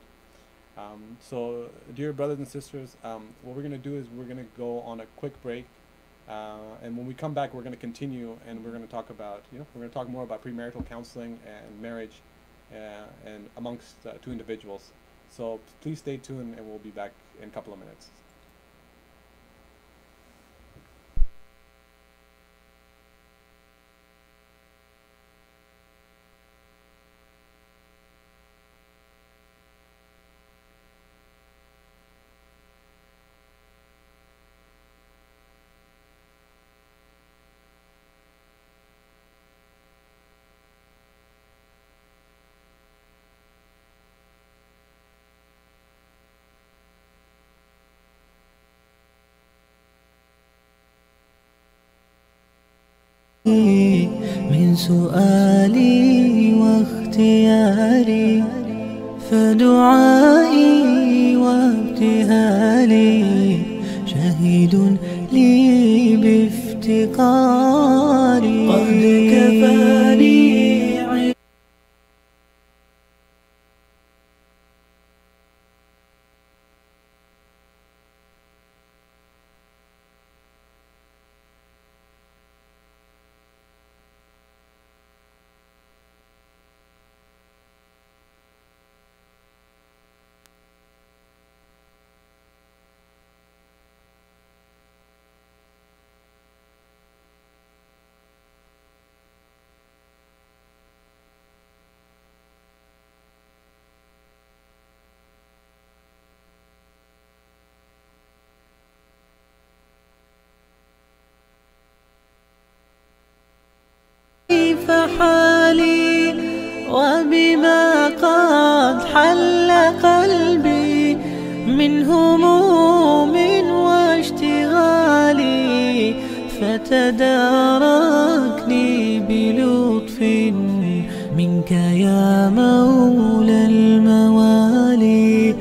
So dear brothers and sisters, what we're going to do is we're going to go on a quick break, and when we come back, we're going to continue, and we're going to talk about, we're going to talk more about premarital counseling and marriage, and amongst two individuals. So please stay tuned, and we'll be back in a couple of minutes. من سؤالي واختياري فدعائي وابتهالي شهيد لي بافتقاري قد كفاني فحالي من هموم واشتغالي، فتداركني بلطف منك يا مولى الموالي.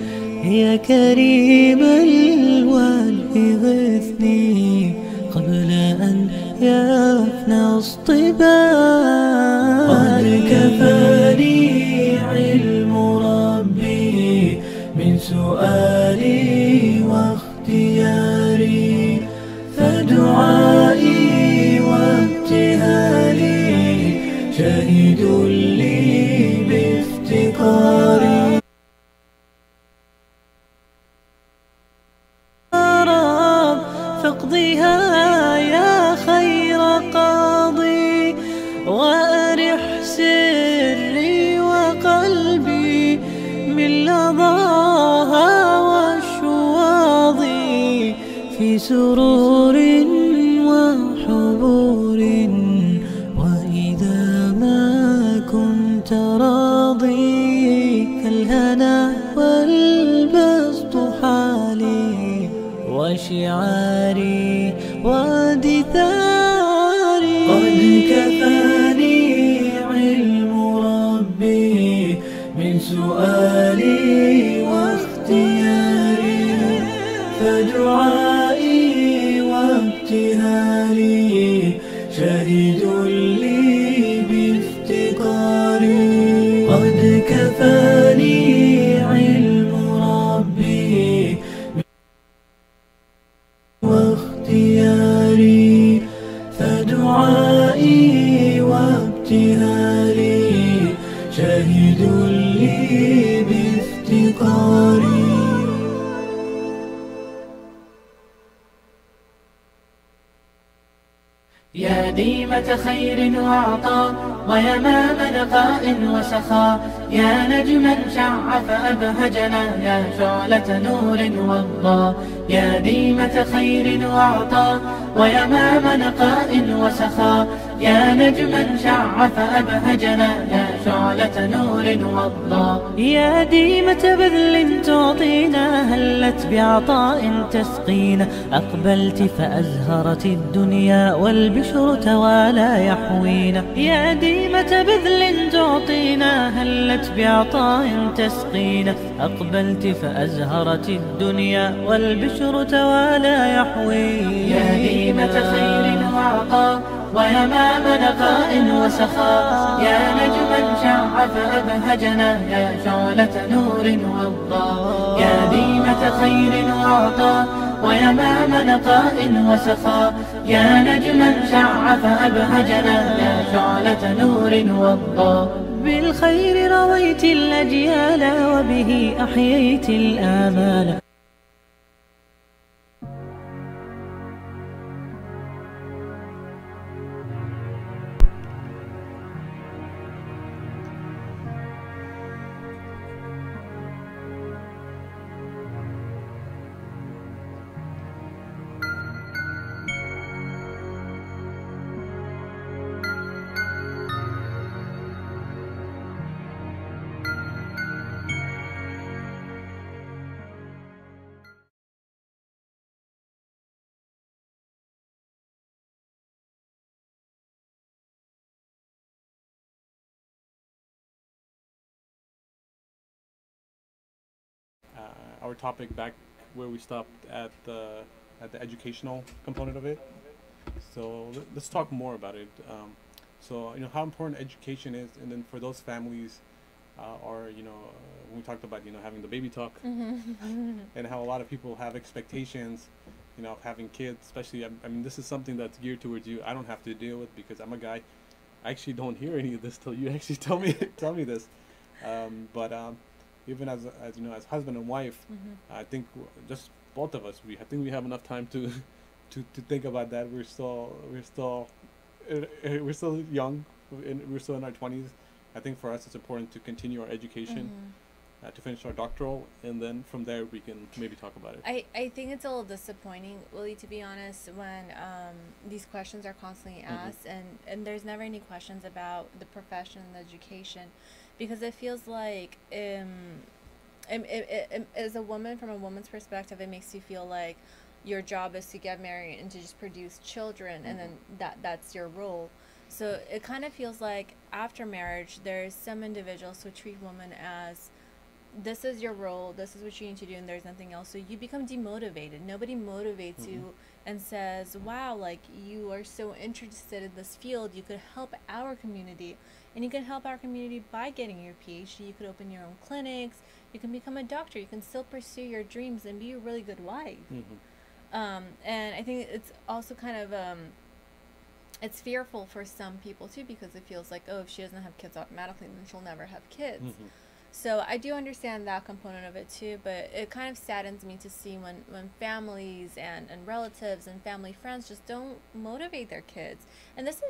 يا كريم الوالي غثني قبل أن يفنى اصطبالي. قد كفاني علم ربي من سؤالي واختياري، فدعائي وابتهالي شهيد لي بافتقاري. فاقضيها يا خير قاضي، وأرح سري وقلبي من لظاها والشواظي، في سرور وحبور وإذا ما كنت راضي، فالهنا والبسط حالي وشعاري ودثاري. قد كفاني علم ربي من سؤالي واختياري، فدعائي وابتهالي شهيد لي بافتقاري. قد كفاني علم ربي واختياري، فدعائي وابتهالي شهيد لي بافتقاري. يا ديمة خير وعطاء ويمام نقاء وسخاء، يا نجما شع فأبهجنا، يا شعلة نور وضاء. يا ديمة خير وعطاء ويمام نقاء وسخاء، يا نجما شع فأبهجنا، يا شعلة نور وضاء. يا ديمة بذل تعطينا، هلت بعطاء تسقينا، أقبلت فأزهرت الدنيا والبشر توالى يحوينا. يا ديمة بذل تعطينا، هلت بعطاء تسقينا، أقبلت فأزهرت الدنيا والبشر توالى يحوينا. يا ديمة خير وعطاء ويمام نقاء وسخاء، يا نجما شع فأبهجنا، يا شعلة نور وضاء. يا ديمة خير وعطاء ويمام نقاء وسخاء، يا نجما شع فأبهجنا، يا شعلة نور وضاء. بالخير رويت الأجيال وبه أحييت الآمال. Our topic back where we stopped at the educational component of it. So let's talk more about it. So how important education is, and then for those families, or when we talked about having the baby talk, and how a lot of people have expectations, of having kids. Especially, I mean, this is something that's geared towards you. I don't have to deal with because I'm a guy. I actually don't hear any of this till you actually tell me this. But even as husband and wife, I think just both of us, I think we have enough time to think about that. We're still young, and we're still in our 20s. I think for us it's important to continue our education, to finish our doctoral, and then from there we can maybe talk about it. I think it's a little disappointing, Willie, to be honest, when these questions are constantly asked, and there's never any questions about the profession and the education, because it feels like as a woman, from a woman's perspective, it makes you feel like your job is to get married and to just produce children, and then that's your role. So it kind of feels like after marriage, there's some individuals who treat women as, this is your role, this is what you need to do, and there's nothing else. So you become demotivated. Nobody motivates you and says, wow, like, you are so interested in this field, you could help our community. And you can help our community by getting your PhD. You could open your own clinics, you can become a doctor, you can still pursue your dreams and be a really good wife. And I think it's also kind of it's fearful for some people too, because it feels like, oh, if she doesn't have kids automatically, then she'll never have kids. So I do understand that component of it too, but it kind of saddens me to see when families and relatives and family friends just don't motivate their kids. And this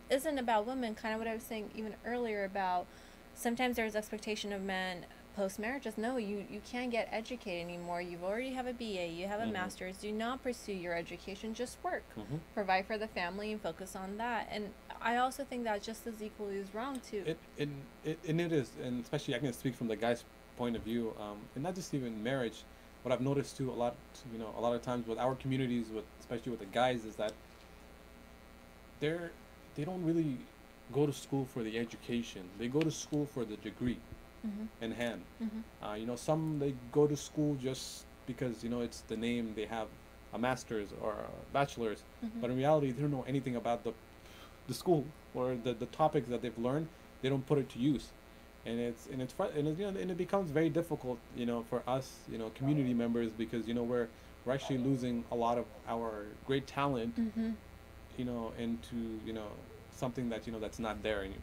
isn't about women, kind of what I was saying even earlier about sometimes there's expectation of men post-marriage. Just no, you can't get educated anymore. You already have a BA, you have a master's. Do not pursue your education, just work. Provide for the family and focus on that. And I also think that just as equally is wrong too. And it is, and especially I can speak from the guy's point of view, and not just even marriage. What I've noticed too a lot of times with our communities, especially with the guys, is that they don't really go to school for the education. They go to school for the degree in hand. Some they go to school just because it's the name, they have a master's or a bachelor's, but in reality they don't know anything about the school or the topics that they've learned. They don't put it to use, and it becomes very difficult for us community members, because we're actually losing a lot of our great talent into something that that's not there anymore.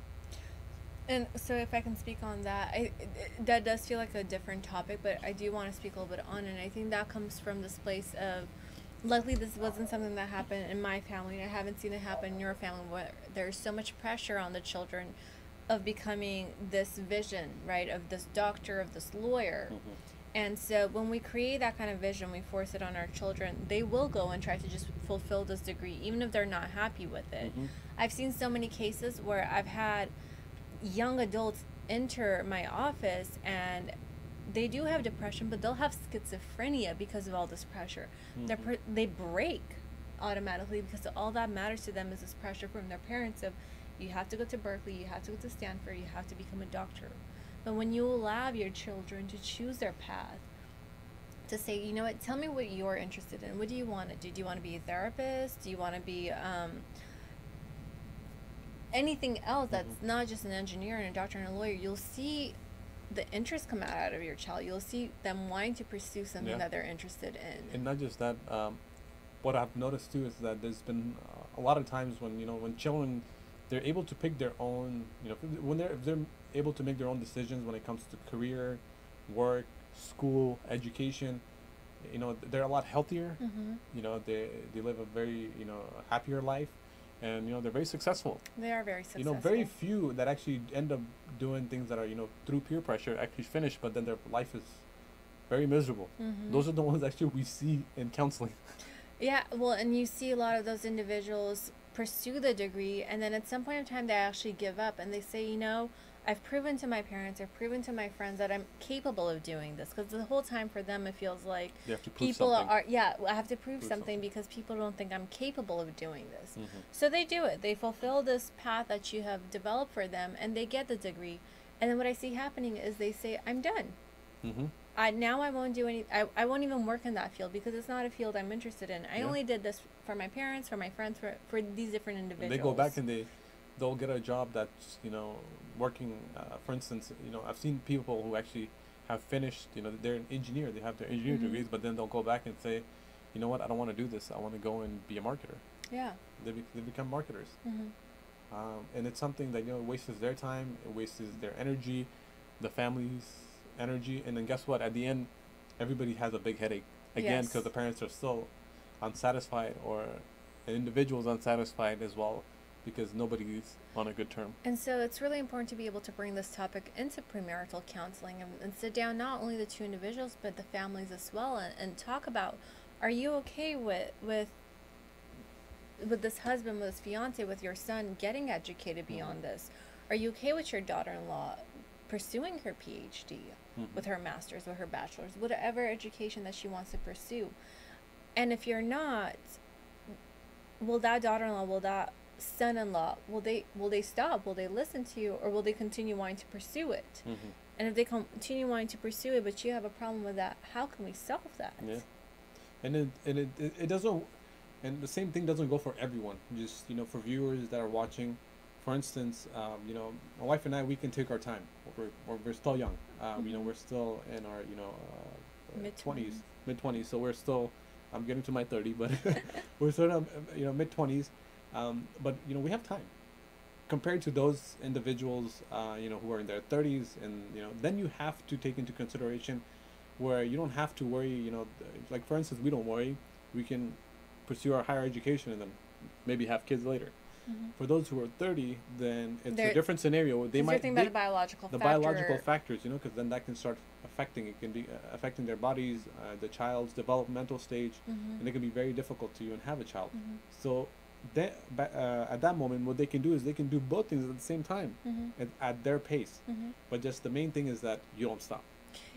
And so if I can speak on that, that does feel like a different topic, but I do want to speak a little bit on it. And I think that comes from this place of, luckily this wasn't something that happened in my family. I haven't seen it happen in your family, where there's so much pressure on the children of becoming this vision, right, of this doctor, of this lawyer. And so when we create that kind of vision, we force it on our children, they will go and try to just fulfill this degree, even if they're not happy with it. I've seen so many cases where I've had young adults enter my office and they do have depression, but they'll have schizophrenia because of all this pressure. They break automatically because all that matters to them is this pressure from their parents of, you have to go to Berkeley, you have to go to Stanford, you have to become a doctor. But when you allow your children to choose their path, to say, you know what, tell me what you're interested in. What do you want to do? Do you want to be a therapist? Do you want to be anything else that's not just an engineer and a doctor and a lawyer? You'll see the interest come out of your child. You'll see them wanting to pursue something that they're interested in. And not just that, what I've noticed too is that there's been a lot of times when when children, they're able to pick their own, if they're able to make their own decisions when it comes to career, work, school, education, they're a lot healthier. They live a very happier life, and they're very successful. They are very successful. Very few that actually end up doing things that are through peer pressure actually finish, but then their life is very miserable. Those are the ones actually we see in counseling. Yeah, well, and you see a lot of those individuals pursue the degree, and then at some point in time they actually give up and they say, I've proven to my parents, I've proven to my friends that I'm capable of doing this, because the whole time for them it feels like people are, I have to prove something because people don't think I'm capable of doing this. So they do it. They fulfill this path that you have developed for them, and they get the degree. And then what I see happening is they say, I'm done. Now I won't do I won't even work in that field because it's not a field I'm interested in. I only did this for my parents, for my friends, for these different individuals. And they go back and they'll get a job that's working. For instance, I've seen people who actually have finished. They're an engineer. They have their engineering degrees, but then they'll go back and say, you know what? I don't want to do this. I want to go and be a marketer. Yeah. They become marketers. And it's something that wastes their time. It wastes their energy, the family's energy, and then guess what? At the end, everybody has a big headache again because the parents are still unsatisfied, or an individual's unsatisfied as well, because nobody's on a good term. And so it's really important to be able to bring this topic into premarital counseling and sit down not only the two individuals but the families as well, and talk about, are you okay with this husband, with this fiance, with your son getting educated beyond this? Are you okay with your daughter-in-law pursuing her PhD, with her master's, with her bachelor's, whatever education that she wants to pursue. And if you're not, will that daughter-in-law, will that son-in-law, will they stop? Will they listen to you, or will they continue wanting to pursue it? And if they continue wanting to pursue it, but you have a problem with that, how can we solve that? Yeah, and it doesn't, and the same thing doesn't go for everyone. Just, you know, for viewers that are watching, for instance, you know, my wife and I, we can take our time. We're still young. You know, we're still in our, you know, mid 20s. So we're still, I'm getting to my 30, but we're sort of, you know, mid 20s. But you know, we have time compared to those individuals, you know, who are in their 30s, and you know, then you have to take into consideration where you don't have to worry. You know, like for instance, we don't worry. We can pursue our higher education and then maybe have kids later. For those who are 30, then it's a different scenario. They might think about the biological factors, you know, because then that can start affecting. It can be affecting their bodies, the child's developmental stage, and it can be very difficult to even have a child. So at that moment, what they can do is they can do both things at the same time, at their pace. But just the main thing is that you don't stop.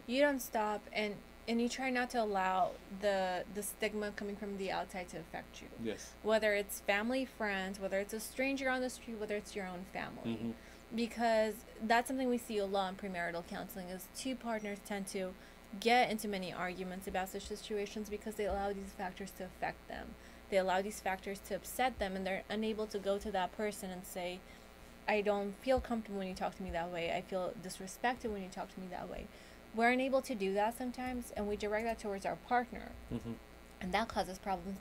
You don't stop, and you try not to allow the stigma coming from the outside to affect you. Yes. Whether it's family, friends, whether it's a stranger on the street, whether it's your own family. Because that's something we see a lot in premarital counseling, is two partners tend to get into many arguments about such situations because they allow these factors to affect them. They allow these factors to upset them, and they're unable to go to that person and say, I don't feel comfortable when you talk to me that way. I feel disrespected when you talk to me that way. We're unable to do that sometimes, and we direct that towards our partner. And that causes problems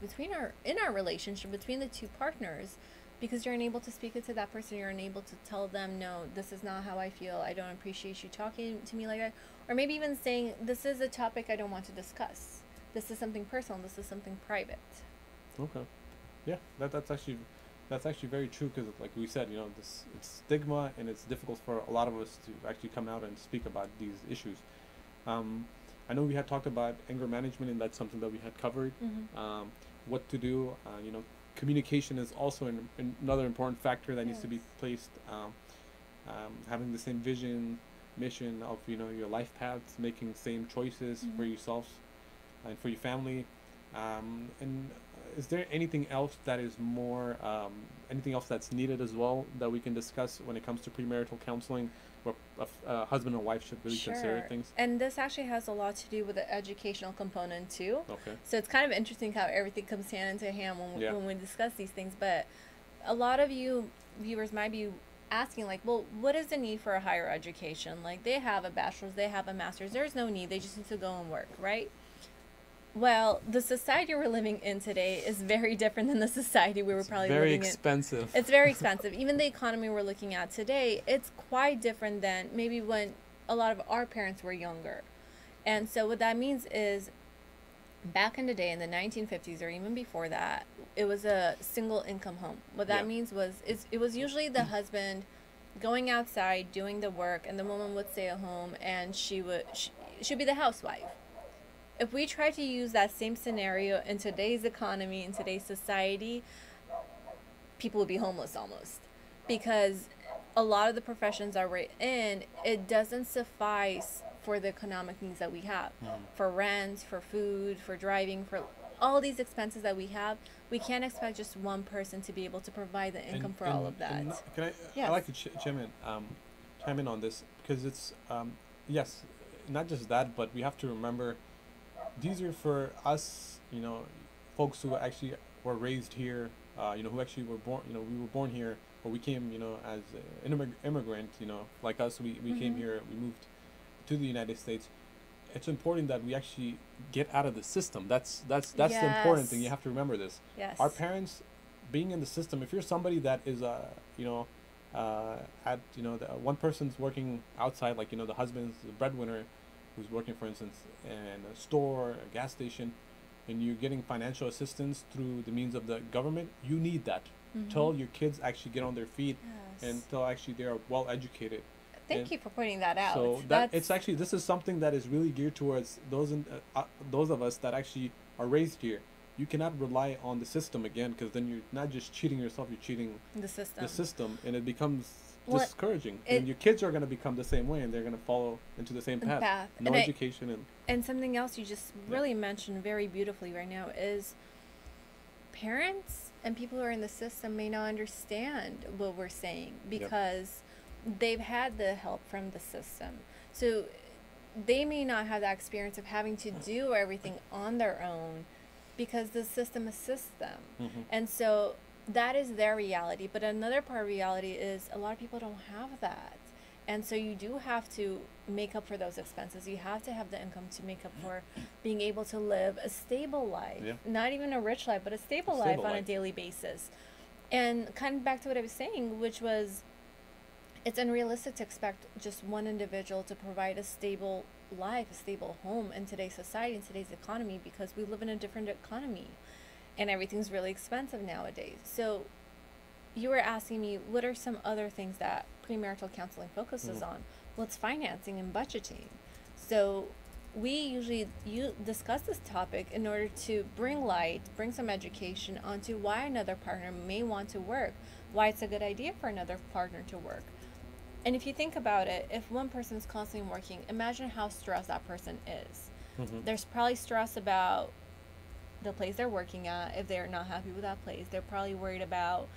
in our relationship between the two partners, because you're unable to speak it to that person. You're unable to tell them, no, this is not how I feel. I don't appreciate you talking to me like that. Or maybe even saying, this is a topic I don't want to discuss. This is something personal. This is something private. Okay. Yeah, that's actually very true, because like we said, you know, it's stigma, and it's difficult for a lot of us to actually come out and speak about these issues. I know we had talked about anger management, and that's something that we had covered. What to do, you know, communication is also another important factor that needs to be placed. Having the same vision, mission of, you know, your life paths, making same choices for yourself and for your family. And is there anything else that is more, anything else that's needed as well that we can discuss when it comes to premarital counseling, where a husband and wife should really consider things? And this actually has a lot to do with the educational component too. Okay. So it's kind of interesting how everything comes hand into hand when we discuss these things. But a lot of you viewers might be asking, like, well, what is the need for a higher education? Like, they have a bachelor's, they have a master's. There's no need. They just need to go and work, right? Well, the society we're living in today is very different than the society we were probably living in. Very expensive. It's very expensive. Even the economy we're looking at today, it's quite different than maybe when a lot of our parents were younger. And so what that means is, back in the day, in the 1950s or even before that, it was a single income home. What that means was it was usually the husband going outside doing the work, and the woman would stay at home, and she'd be the housewife. If we try to use that same scenario in today's economy, in today's society, people would be homeless almost. Because a lot of the professions that we're in, it doesn't suffice for the economic needs that we have. For rent, for food, for driving, for all these expenses that we have, we can't expect just one person to be able to provide the income for all of that. Can I? Yes. I like to chime in on this, because it's yes, not just that, but we have to remember, these are for us, you know, folks who actually were raised here, you know, who actually were born, you know, we were born here, or we came, you know, as an immigrant, you know, like us, we came here, we moved to the United States. It's important that we actually get out of the system. That's the important thing. You have to remember this. Yes. Our parents being in the system, if you're somebody that is, you know, at, you know, one person's working outside, like, you know, the husband's the breadwinner, who's working, for instance, in a store, a gas station, and you're getting financial assistance through the means of the government, you need that till your kids actually get on their feet, and till actually they are well educated. Thank you for pointing that out. So it's actually, this is something that is really geared towards those of us that actually are raised here. You cannot rely on the system again, because then you're not just cheating yourself, you're cheating the system, and it becomes discouraging. And your kids are going to become the same way, and they're going to follow into the same path. No education. And something else you just really mentioned very beautifully right now is parents and people who are in the system may not understand what we're saying because they've had the help from the system. So they may not have that experience of having to do everything on their own because the system assists them. And so that is their reality. But another part of reality is a lot of people don't have that. And so you do have to make up for those expenses. You have to have the income to make up for being able to live a stable life. Not even a rich life, but a stable life on a daily basis. And kind of back to what I was saying, which was it's unrealistic to expect just one individual to provide a stable life, a stable home in today's society, in today's economy, because we live in a different economy and everything's really expensive nowadays. So you were asking me, what are some other things that premarital counseling focuses on? Well, it's financing and budgeting. So we usually discuss this topic in order to bring light, bring some education onto why another partner may want to work, why it's a good idea for another partner to work. And if you think about it, if one person's constantly working, imagine how stressed that person is. There's probably stress about the place they're working at. If they're not happy with that place, they're probably worried about,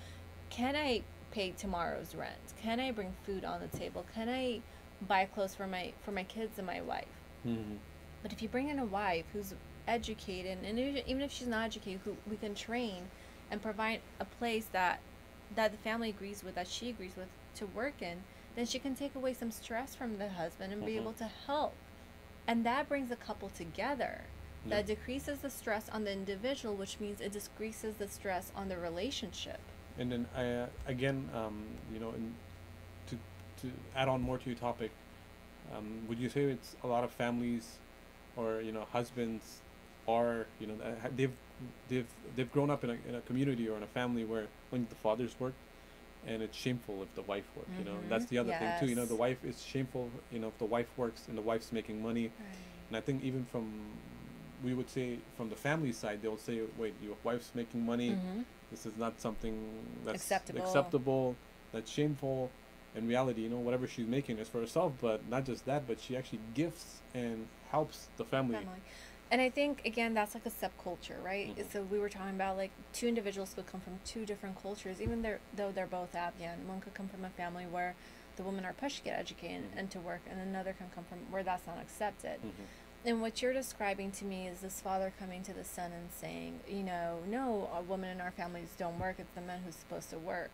can I pay tomorrow's rent? Can I bring food on the table? Can I buy clothes for my kids and my wife? But if you bring in a wife who's educated, and even if she's not educated, who we can train and provide a place that the family agrees with, that she agrees with, to work in, then she can take away some stress from the husband and be able to help. And that brings a couple together. That decreases the stress on the individual, which means it decreases the stress on the relationship. And then again, you know, to add on more to your topic, would you say it's a lot of families, or you know, husbands are, you know, they've grown up in a community or in a family where only the fathers work, and it's shameful if the wife works. You know, that's the other thing too. You know, the wife is shameful. You know, if the wife works and the wife's making money, and I think even we would say from the family side, they'll say, wait, your wife's making money. This is not something that's acceptable. That's shameful. In reality, you know, whatever she's making is for herself, but not just that, but she actually gifts and helps the family. And I think, again, that's like a subculture, right? So we were talking about, like, two individuals could come from two different cultures, even though they're both Afghan. One could come from a family where the women are pushed to get educated and to work, and another can come from where that's not accepted. And what you're describing to me is this father coming to the son and saying, you know, no, a woman in our families don't work. It's the man who's supposed to work.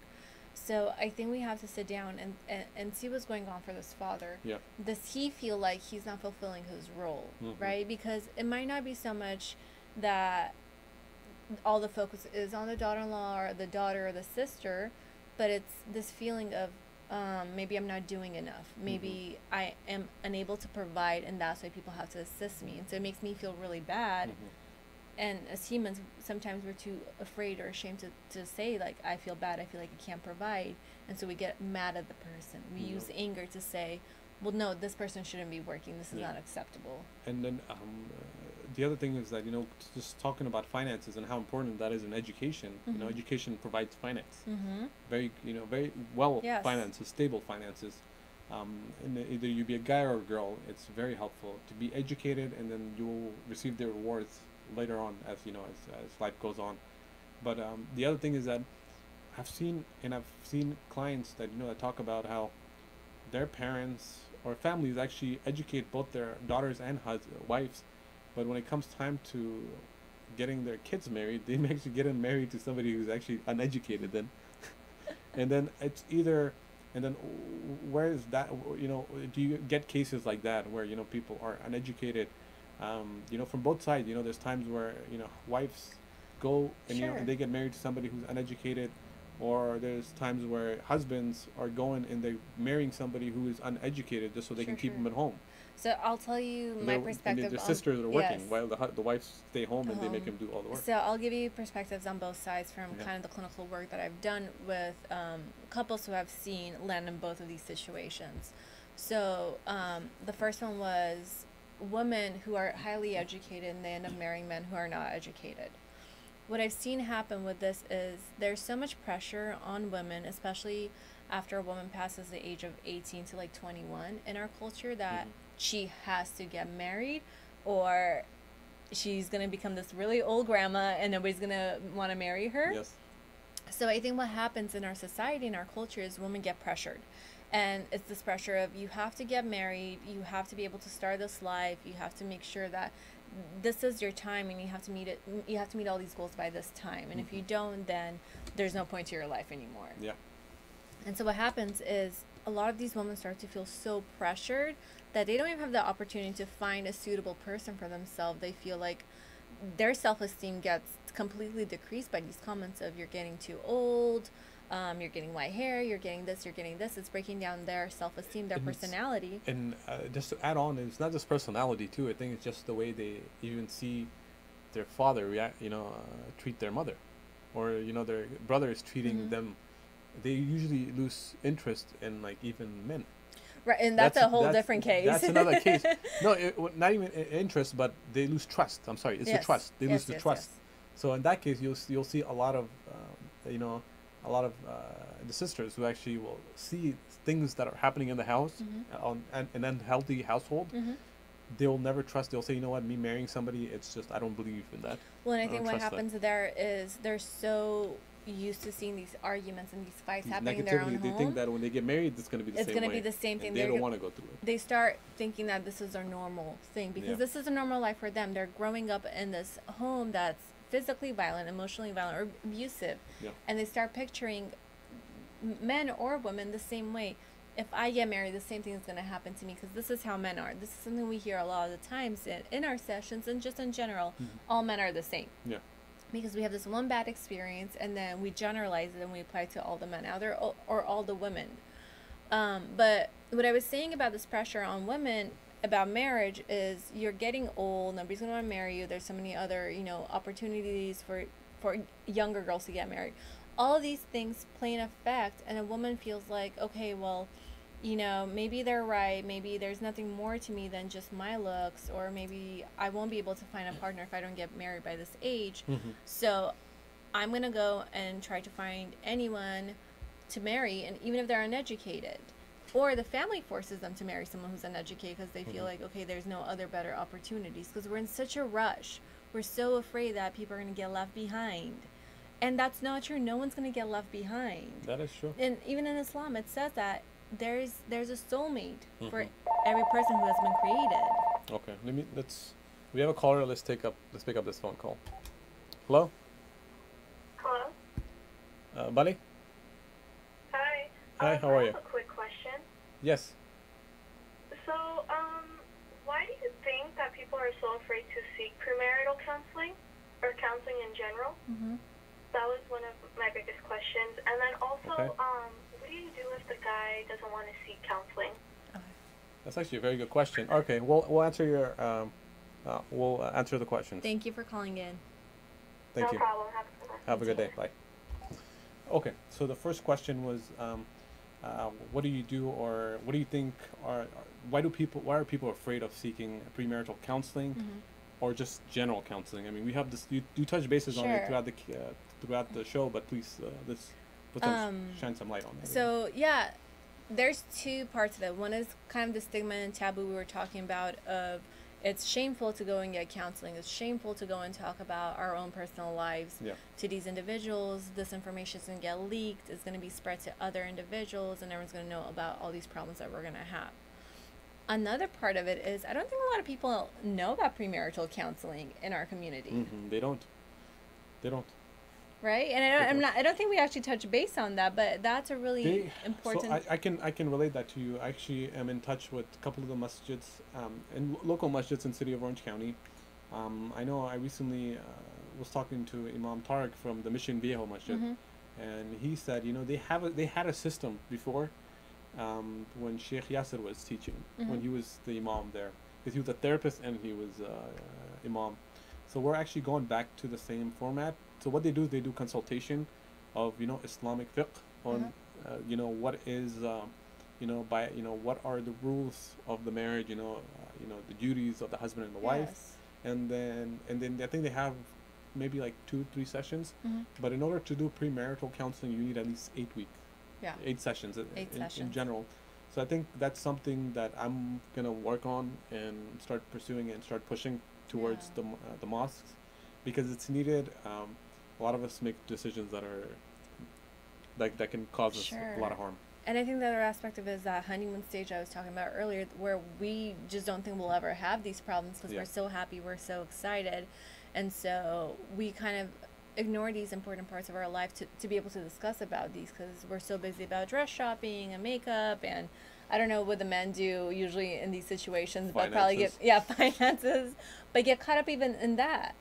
So I think we have to sit down and see what's going on for this father. Does he feel like he's not fulfilling his role, right? Because it might not be so much that all the focus is on the daughter-in-law or the daughter or the sister, but it's this feeling of, maybe I'm not doing enough. Maybe I am unable to provide, and that's why people have to assist me. And so it makes me feel really bad. And as humans, sometimes we're too afraid or ashamed to say, like, I feel bad, I feel like I can't provide. And so we get mad at the person. We use anger to say, well, no, this person shouldn't be working. This is not acceptable. And then the other thing is that, you know, just talking about finances and how important that is in education. You know, education provides finance. Very, you know, very well finances, stable finances. And either you be a guy or a girl, it's very helpful to be educated, and then you will receive the rewards later on, as you know, as life goes on. But the other thing is that I've seen clients that, you know, that talk about how their parents or families actually educate both their daughters and wives, but when it comes time to getting their kids married, they actually get them married to somebody who's actually uneducated then. And then it's either, and then where is that, you know, do you get cases like that where, you know, people are uneducated, you know, from both sides? You know, there's times where, you know, wives go and, you know, and they get married to somebody who's uneducated, or there's times where husbands are going and they're marrying somebody who is uneducated just so they can keep them at home. So I'll tell you my perspective. The sisters are working while the wives stay home and they make them do all the work. So I'll give you perspectives on both sides from kind of the clinical work that I've done with couples who I've seen land in both of these situations. So the first one was women who are highly educated and they end up marrying men who are not educated. what I've seen happen with this is there's so much pressure on women, especially after a woman passes the age of 18 to like 21 in our culture, that she has to get married, or she's going to become this really old grandma and nobody's going to want to marry her. Yes. So I think what happens in our society, in our culture, is women get pressured. And it's this pressure of, you have to get married, you have to be able to start this life, you have to make sure that this is your time, and you have to meet it, you have to meet all these goals by this time. And if you don't, then there's no point to your life anymore. Yeah. And so what happens is a lot of these women start to feel so pressured that they don't even have the opportunity to find a suitable person for themselves. They feel like their self-esteem gets completely decreased by these comments of, you're getting too old, you're getting white hair, you're getting this, you're getting this. It's breaking down their self-esteem, their personality. And just to add on, it's not just personality too. I think it's just the way they even see their father react, treat their mother, or their brother is treating them. They usually lose interest in like even men. Right, and that's a whole different case. That's another case. No, not even interest, but they lose trust. I'm sorry, it's the trust. They lose the trust. So in that case, you'll see a lot of, the sisters who actually will see things that are happening in the house, and an unhealthy household. They'll never trust. They'll say, you know what, me marrying somebody, it's just, I don't believe in that. Well, and I think what happens there is they're so used to seeing these arguments and these fights happening in their own home. They think that when they get married, it's going to be the same way. It's going to be the same thing. They don't want to go through it. They start thinking that this is a normal thing, because this is a normal life for them. They're growing up in this home that's physically violent, emotionally violent, or abusive. And they start picturing men or women the same way. If I get married, the same thing is going to happen to me, because this is how men are. This is something we hear a lot of the times in our sessions, and just in general. All men are the same. Yeah. Because we have this one bad experience, and then we generalize it and we apply it to all the men out there, or all the women. But what I was saying about this pressure on women about marriage is, you're getting old, nobody's going to want to marry you. There's so many other, opportunities for younger girls to get married. All of these things play an effect, and a woman feels like, okay, well, maybe they're right. Maybe there's nothing more to me than just my looks, or maybe I won't be able to find a partner if I don't get married by this age. So I'm going to go and try to find anyone to marry, and even if they're uneducated, or the family forces them to marry someone who's uneducated because they feel like, okay, there's no other better opportunities, because we're in such a rush. We're so afraid that people are going to get left behind. And that's not true. No one's going to get left behind. That is true. And even in Islam, it says that there's a soulmate for every person who has been created. Okay, we have a caller. Let's pick up this phone call. Hello? Hello? Wali? Hi. Hi, how are you? I have a quick question. Yes. So, why do you think that people are so afraid to seek premarital counseling, or counseling in general? That was one of my biggest questions. And then also, what do you do if the guy doesn't want to seek counseling? That's actually a very good question. Okay, we'll answer the questions. Thank you for calling in. Thank you. No problem. Have a good day. Bye. Okay, so the first question was, what do you do, or what do you think why are people afraid of seeking premarital counseling, or just general counseling? I mean, we have this. You touch bases on it throughout the show, but please let's shine some light on that. So yeah, there's two parts of it. One is kind of the stigma and taboo we were talking about of, it's shameful to go and get counseling. It's shameful to go and talk about our own personal lives to these individuals. This information is going to get leaked. It's going to be spread to other individuals, and everyone's going to know about all these problems that we're going to have. Another part of it is, I don't think a lot of people know about premarital counseling in our community. They don't. Right, and I don't think we actually touch base on that, but that's a really important. So I can relate that to you. I actually am in touch with a couple of the masjids, and local masjids in the city of Orange County. I know I recently was talking to Imam Tariq from the Mission Viejo Masjid, and he said, they had a system before, when Sheikh Yasser was teaching, when he was the Imam there, because he was a therapist and he was Imam. So we're actually going back to the same format. So what they do is they do consultation of Islamic fiqh on what is what are the rules of the marriage, the duties of the husband and the wife, and then I think they have maybe like 2-3 sessions. But in order to do premarital counseling, you need at least 8 weeks. Yeah. 8 sessions, sessions in general. So I think that's something that I'm gonna work on and start pursuing and start pushing towards the mosques, because it's needed. A lot of us make decisions that are that can cause us a lot of harm. And I think the other aspect of it is that honeymoon stage I was talking about earlier, where we just don't think we'll ever have these problems because we're so happy, we're so excited, and so we kind of ignore these important parts of our life to be able to discuss about these, because we're so busy about dress shopping and makeup, and I don't know what the men do usually in these situations, but probably get finances, but get caught up even in that,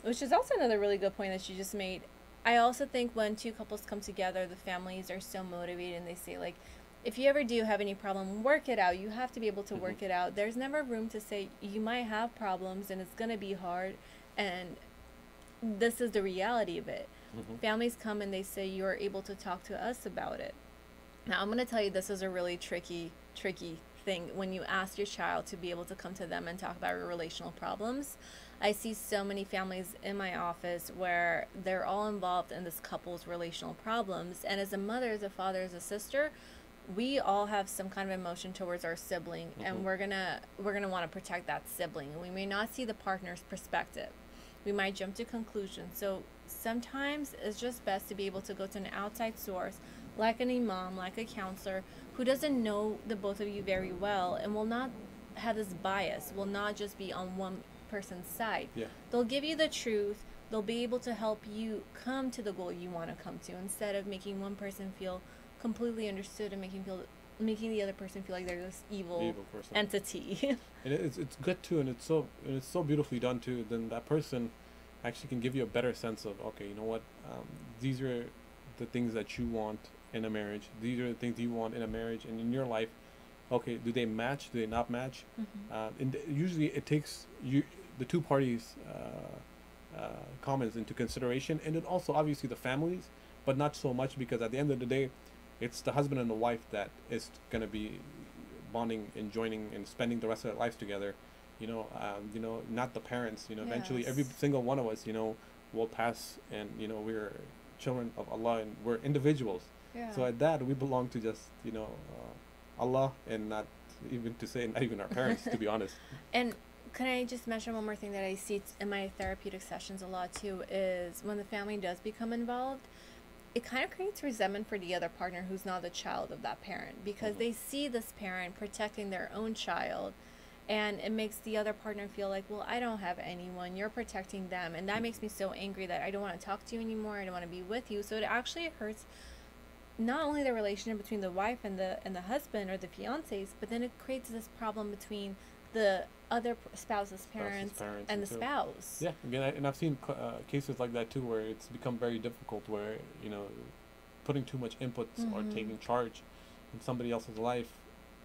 which is also another really good point that you just made. I also think when two couples come together, the families are so motivated, and they say, like, if you ever do have any problem, work it out. You have to be able to work it out. There's never room to say you might have problems and it's going to be hard, and this is the reality of it. Families come and they say, you're able to talk to us about it. Now, I'm going to tell you, this is a really tricky thing when you ask your child to be able to come to them and talk about your relational problems. I see so many families in my office where they're all involved in this couple's relational problems, and as a mother, as a father, as a sister, we all have some kind of emotion towards our sibling, and we're gonna want to protect that sibling. We may not see the partner's perspective. We might jump to conclusions. So sometimes it's just best to be able to go to an outside source, like an imam, like a counselor, who doesn't know the both of you very well and will not have this bias, will not just be on one person's side. They'll give you the truth. They'll be able to help you come to the goal you want to come to, instead of making one person feel completely understood and making the other person feel like they're this evil entity. And it's good too, and it's so beautifully done too. Then that person actually can give you a better sense of, okay, you know what, these are the things that you want in a marriage. These are the things you want in a marriage and in your life. Okay, do they match? Do they not match? And usually it takes the two parties' comments into consideration, and then also obviously the families, but not so much, because at the end of the day, it's the husband and the wife that is going to be bonding and joining and spending the rest of their lives together. Not the parents. Eventually every single one of us, will pass, and we're children of Allah and we're individuals. So at that, we belong to just Allah, and not even our parents, to be honest. And can I just mention one more thing that I see in my therapeutic sessions a lot too, is when the family does become involved, it kind of creates resentment for the other partner who's not the child of that parent, because they see this parent protecting their own child, and it makes the other partner feel like, well, I don't have anyone, you're protecting them, and that makes me so angry that I don't want to talk to you anymore, I don't want to be with you. So it actually hurts not only the relationship between the wife and the husband or the fiancés, but then it creates this problem between the other spouse's parents and the spouse. Yeah, again, and I've seen cases like that too, where it's become very difficult, where putting too much inputs or taking charge in somebody else's life,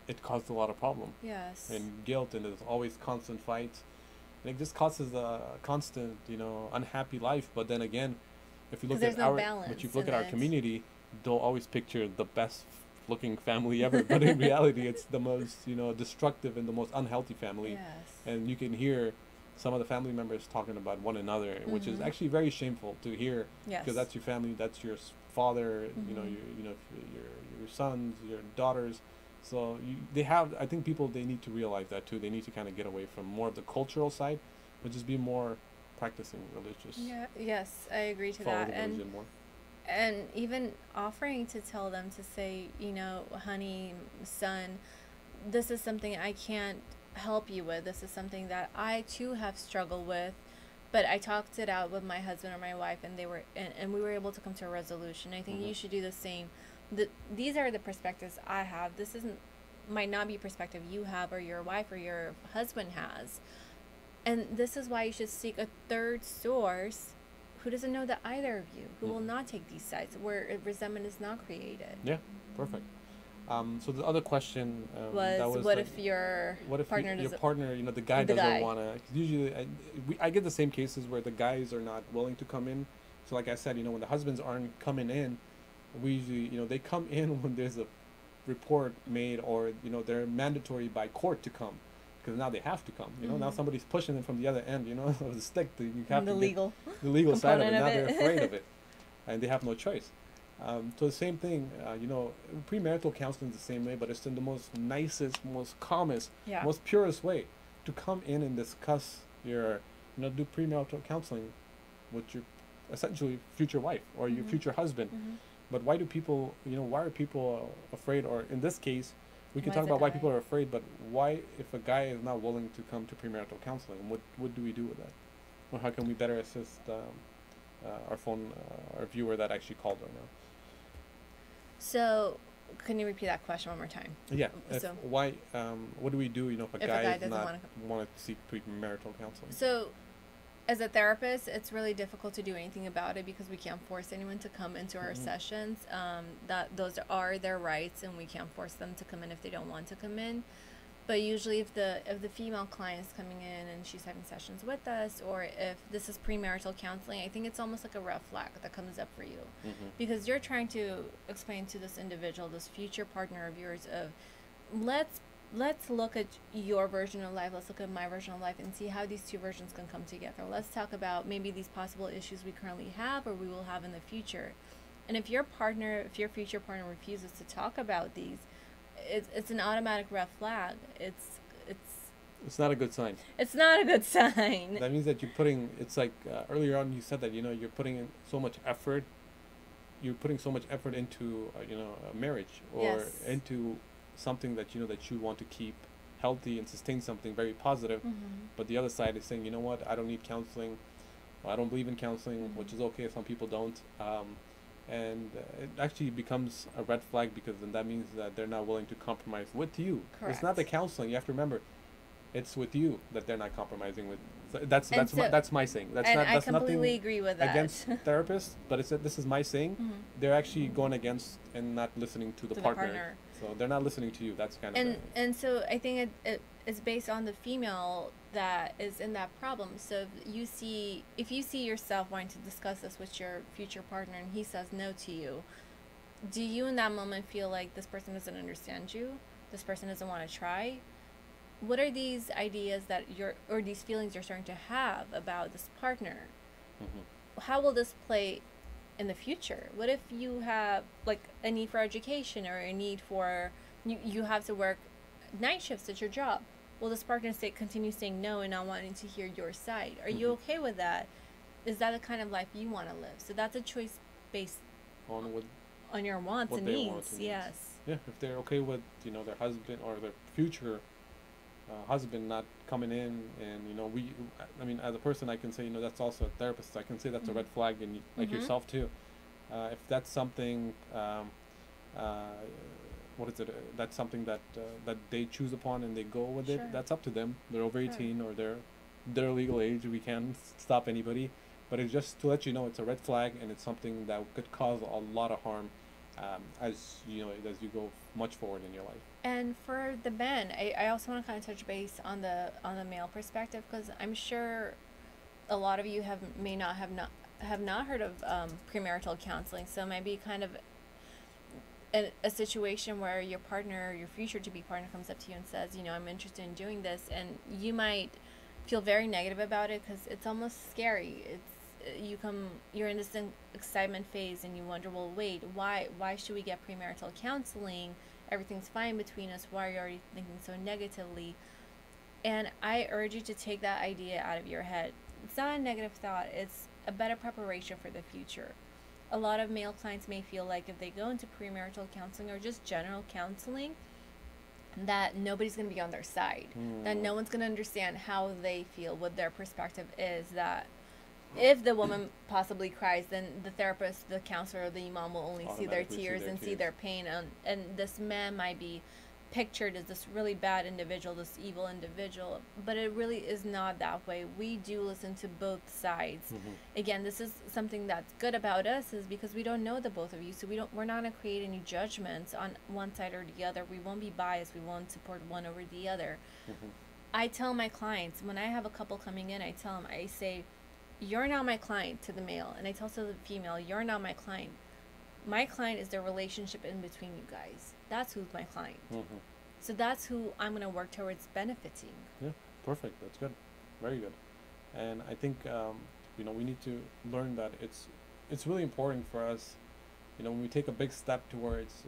it caused a lot of problem. Yes. And guilt, and there's always constant fights, and it just causes a constant, unhappy life. But then again, if you look at our community, they'll always picture the best looking family ever, but in reality it's the most destructive and the most unhealthy family. And you can hear some of the family members talking about one another, which is actually very shameful to hear, because that's your family, that's your father, your sons, your daughters. So I think people, they need to realize that too. They need to kind of get away from more of the cultural side, but just be more practicing religious. Yes, I agree to that. And even offering to tell them, to say, honey, son, this is something I can't help you with. This is something that I too have struggled with, but I talked it out with my husband or my wife, and we were able to come to a resolution. I think you should do the same. These are the perspectives I have. This might not be perspective you have, or your wife or your husband has. And this is why you should seek a third source who doesn't know that either of you, who will not take these sides, where resentment is not created. Yeah, perfect. So the other question was what if your partner, the guy doesn't want to? Usually, I get the same cases where the guys are not willing to come in. So like I said, when the husbands aren't coming in, we usually, they come in when there's a report made, or they're mandatory by court to come. because now they have to come. You know, now somebody's pushing them from the other end. You know, of the stick. You have the to legal, the legal side of it. component Now of they're it. afraid of it, and they have no choice. So the same thing. You know, premarital counseling is the same way, but it's in the most nicest, most calmest, Yeah. most purest way to come in and discuss your, you know, do premarital counseling with your essentially future wife or your future husband. But why do people, you know, why are people afraid? Or in this case, we can Why talk is it about why high? people are afraid, but why, if a guy is not willing to come to premarital counseling, what do we do with that? Or how can we better assist our viewer that actually called right now? So, can you repeat that question one more time? Yeah. So- Why? What do we do? You know, if a If a guy, guy is doesn't not wanna want to seek premarital counseling. So, as a therapist, it's really difficult to do anything about it because we can't force anyone to come into our sessions. That those are their rights, and we can't force them to come in if they don't want to come in. But usually, if the female client is coming in and she's having sessions with us, or if this is premarital counseling, I think it's almost like a red flag that comes up for you, because you're trying to explain to this individual, this future partner of yours, of let's look at your version of life, let's look at my version of life, and see how these two versions can come together. Let's talk about maybe these possible issues we currently have or we will have in the future. And if your future partner refuses to talk about these, it's an automatic red flag. It's not a good sign. It's not a good sign. That means that you're putting. It's like earlier on you said that, you know, you're putting in so much effort. You're putting so much effort into you know, a marriage or Yes. into something that you know that you want to keep healthy and sustain something very positive. But the other side is saying, you know what, I don't need counseling. Or I don't believe in counseling, which is okay. Some people don't. And it actually becomes a red flag, because then that means that they're not willing to compromise with you. It's not the Correct. counseling. You have to remember, it's with you that they're not compromising with. So And that's so- my saying. That's and not. I That's completely nothing agree with that. against therapists, but this is my saying. They're actually going against and not listening to the To the partner. partner. So they're not listening to you. That's kind of. And so I think it's based on the female that is in that problem. So if you see yourself wanting to discuss this with your future partner and he says no to you, do you in that moment feel like this person doesn't understand you? This person doesn't want to try? What are these ideas that or these feelings you're starting to have about this partner? How will this play in the future? What if you have like a need for education or a need for you have to work night shifts at your job? Will this partner continue saying no and not wanting to hear your side? Are you okay with that? Is that the kind of life you want to live? So that's a choice based on your wants what and they needs. want and Yes. Yeah, if they're okay with, you know, their husband or their future husband not coming in, and you know, I mean, as a person, I can say, you know, that's also a therapist. I can say that's a red flag, and like yourself too. If that's something, what is it? That's something that they choose upon and they go with Sure. it. That's up to them. They're over Sure. 18 or they're legal age. We can't stop anybody. But it's just to let you know it's a red flag, and it's something that could cause a lot of harm as you know, as you go much forward in your life. And for the men, I also want to kind of touch base on the male perspective, because I'm sure a lot of you may not have heard of premarital counseling. So it might be kind of a situation where your partner, your future to be partner, comes up to you and says, you know, I'm interested in doing this, and you might feel very negative about it because it's almost scary. You're in this excitement phase and you wonder, well, wait, why should we get premarital counseling? Everything's fine between us. Why are you already thinking so negatively? And I urge you to take that idea out of your head. It's not a negative thought. It's a better preparation for the future. A lot of male clients may feel like if they go into premarital counseling or just general counseling, that nobody's going to be on their side, that no one's going to understand how they feel, what their perspective is, that if the woman possibly cries, then the therapist, the counselor, or the imam will only see their tears and see their pain, and this man might be pictured as this really bad individual, this evil individual, but it really is not that way. We do listen to both sides. Again, this is something that's good about us, is because we don't know the both of you, so we're not going to create any judgments on one side or the other. We won't be biased. We won't support one over the other. I tell my clients, when I have a couple coming in, I tell them, I say, you're not my client, to the male, and I tell to the female, you're not my client. My client is the relationship in between you guys. That's who's my client. So that's who I'm going to work towards benefiting. Yeah, perfect. That's good. Very good. And I think, we need to learn that it's really important for us, when we take a big step towards,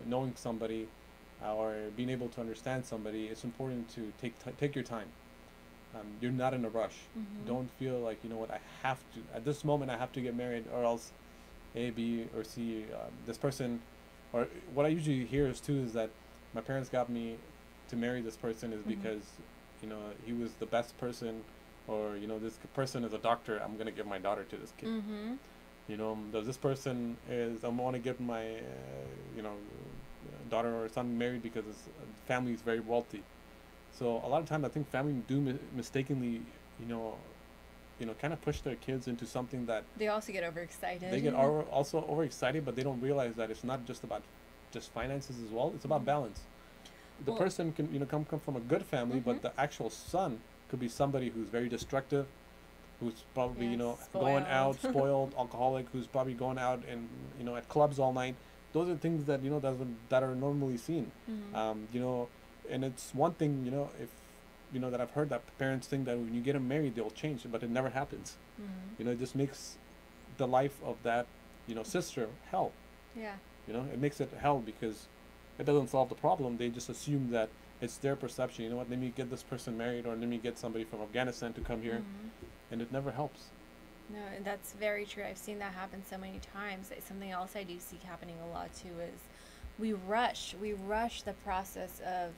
knowing somebody or being able to understand somebody, it's important to take your time. You're not in a rush. Don't feel like, I have to, at this moment I have to get married, or else A, B, or C, this person, or what I usually hear is that my parents got me to marry this person is because, he was the best person, or, this person is a doctor, I'm going to give my daughter to this kid. This person I want to get my, daughter or son married because his family is very wealthy. So a lot of times I think family do mistakenly, kind of push their kids into something that they also get overexcited. They get also overexcited, but they don't realize that it's not just about just finances as well. It's about balance. The person can, come from a good family, but the actual son could be somebody who's very destructive, who's probably, going out, spoiled, alcoholic, who's probably going out and, at clubs all night. Those are things that, that are normally seen. And it's one thing, if, that I've heard that parents think that when you get them married, they'll change, but it never happens. It just makes the life of that, sister hell. Yeah. It makes it hell because it doesn't solve the problem. They just assume that it's their perception. Let me get this person married, or let me get somebody from Afghanistan to come here. And it never helps. No, and that's very true. I've seen that happen so many times. Something else I do see happening a lot too is we rush the process of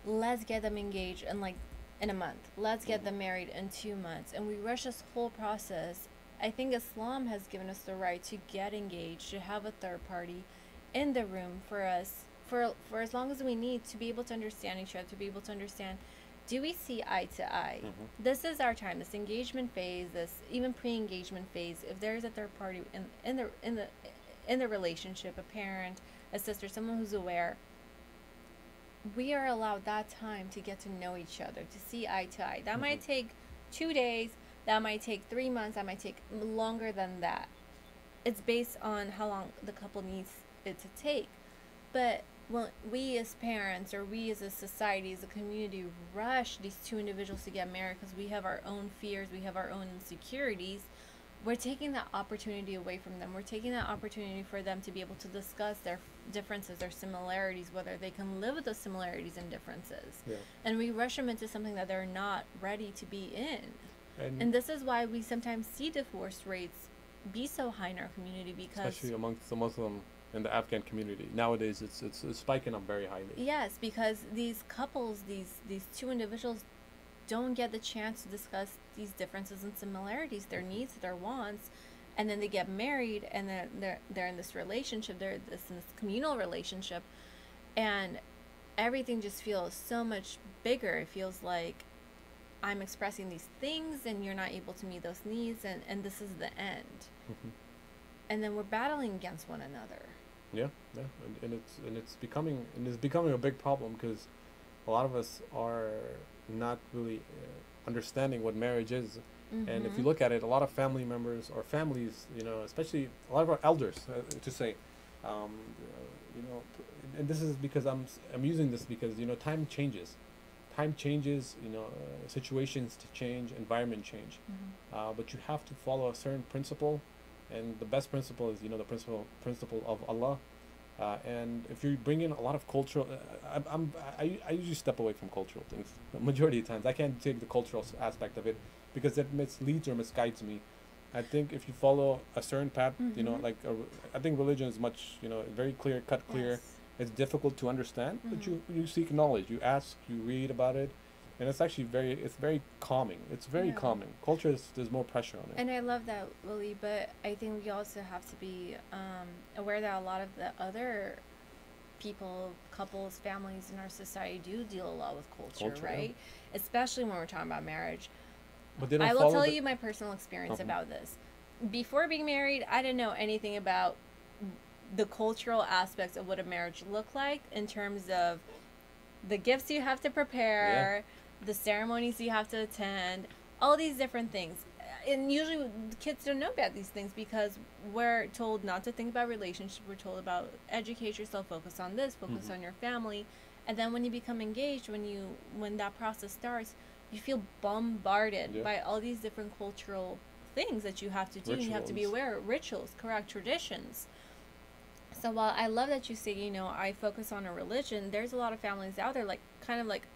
let's get them engaged in a month. Let's get them married in 2 months. And we rush this whole process. I think Islam has given us the right to get engaged, to have a third party in the room for us for as long as we need, to be able to understand each other, to be able to understand, do we see eye to eye? This is our time, this engagement phase, this even pre-engagement phase. If there is a third party in the relationship, a parent, a sister, someone who's aware, we are allowed that time to get to know each other, to see eye to eye. That might take 2 days, that might take 3 months, that might take longer than that. It's based on how long the couple needs it to take. But when we as parents, or we as a society, as a community, rush these two individuals to get married because we have our own fears, we have our own insecurities, we're taking that opportunity away from them. We're taking that opportunity for them to be able to discuss their differences, their similarities, whether they can live with those similarities and differences. Yeah. And we rush them into something that they're not ready to be in. And this is why we sometimes see divorce rates be so high in our community, because especially amongst the Muslim and the Afghan community nowadays, it's spiking up very highly. Yes, because these couples, these two individuals, don't get the chance to discuss these differences and similarities, their needs, their wants, and then they get married, and then they're in this relationship, they're in this communal relationship, and everything just feels so much bigger. It feels like I'm expressing these things and you're not able to meet those needs, and this is the end. And then we're battling against one another. Yeah, and it's becoming a big problem, because a lot of us are not really understanding what marriage is. And if you look at it, a lot of family members or families, especially a lot of our elders, to say, and this is because I'm using this because time changes, situations to change, environment change, but you have to follow a certain principle, and the best principle is the principle of Allah. And if you bring in a lot of cultural, I usually step away from cultural things. The majority of times I can't take the cultural aspect of it, because that misleads or misguides me. I think if you follow a certain path, I think religion is much, very clear, cut clear. Yes. It's difficult to understand, but you seek knowledge, you ask, you read about it, and it's actually very calming. It's very calming. Culture there's more pressure on it. And I love that, Wali, but I think we also have to be aware that a lot of the other people, couples, families in our society do deal a lot with culture, right? Yeah. Especially when we're talking about marriage. But they don't I will tell you my personal experience about this. Before being married, I didn't know anything about the cultural aspects of what a marriage looked like, in terms of the gifts you have to prepare, the ceremonies you have to attend, all these different things. And usually kids don't know about these things because we're told not to think about relationships. We're told about educate yourself, focus on this, focus on your family. And then when you become engaged, when that process starts, you feel bombarded by all these different cultural things that you have to do. You have to be aware of rituals, correct, traditions. So while I love that you say, you know, I focus on a religion, there's a lot of families out there, like, kind of like,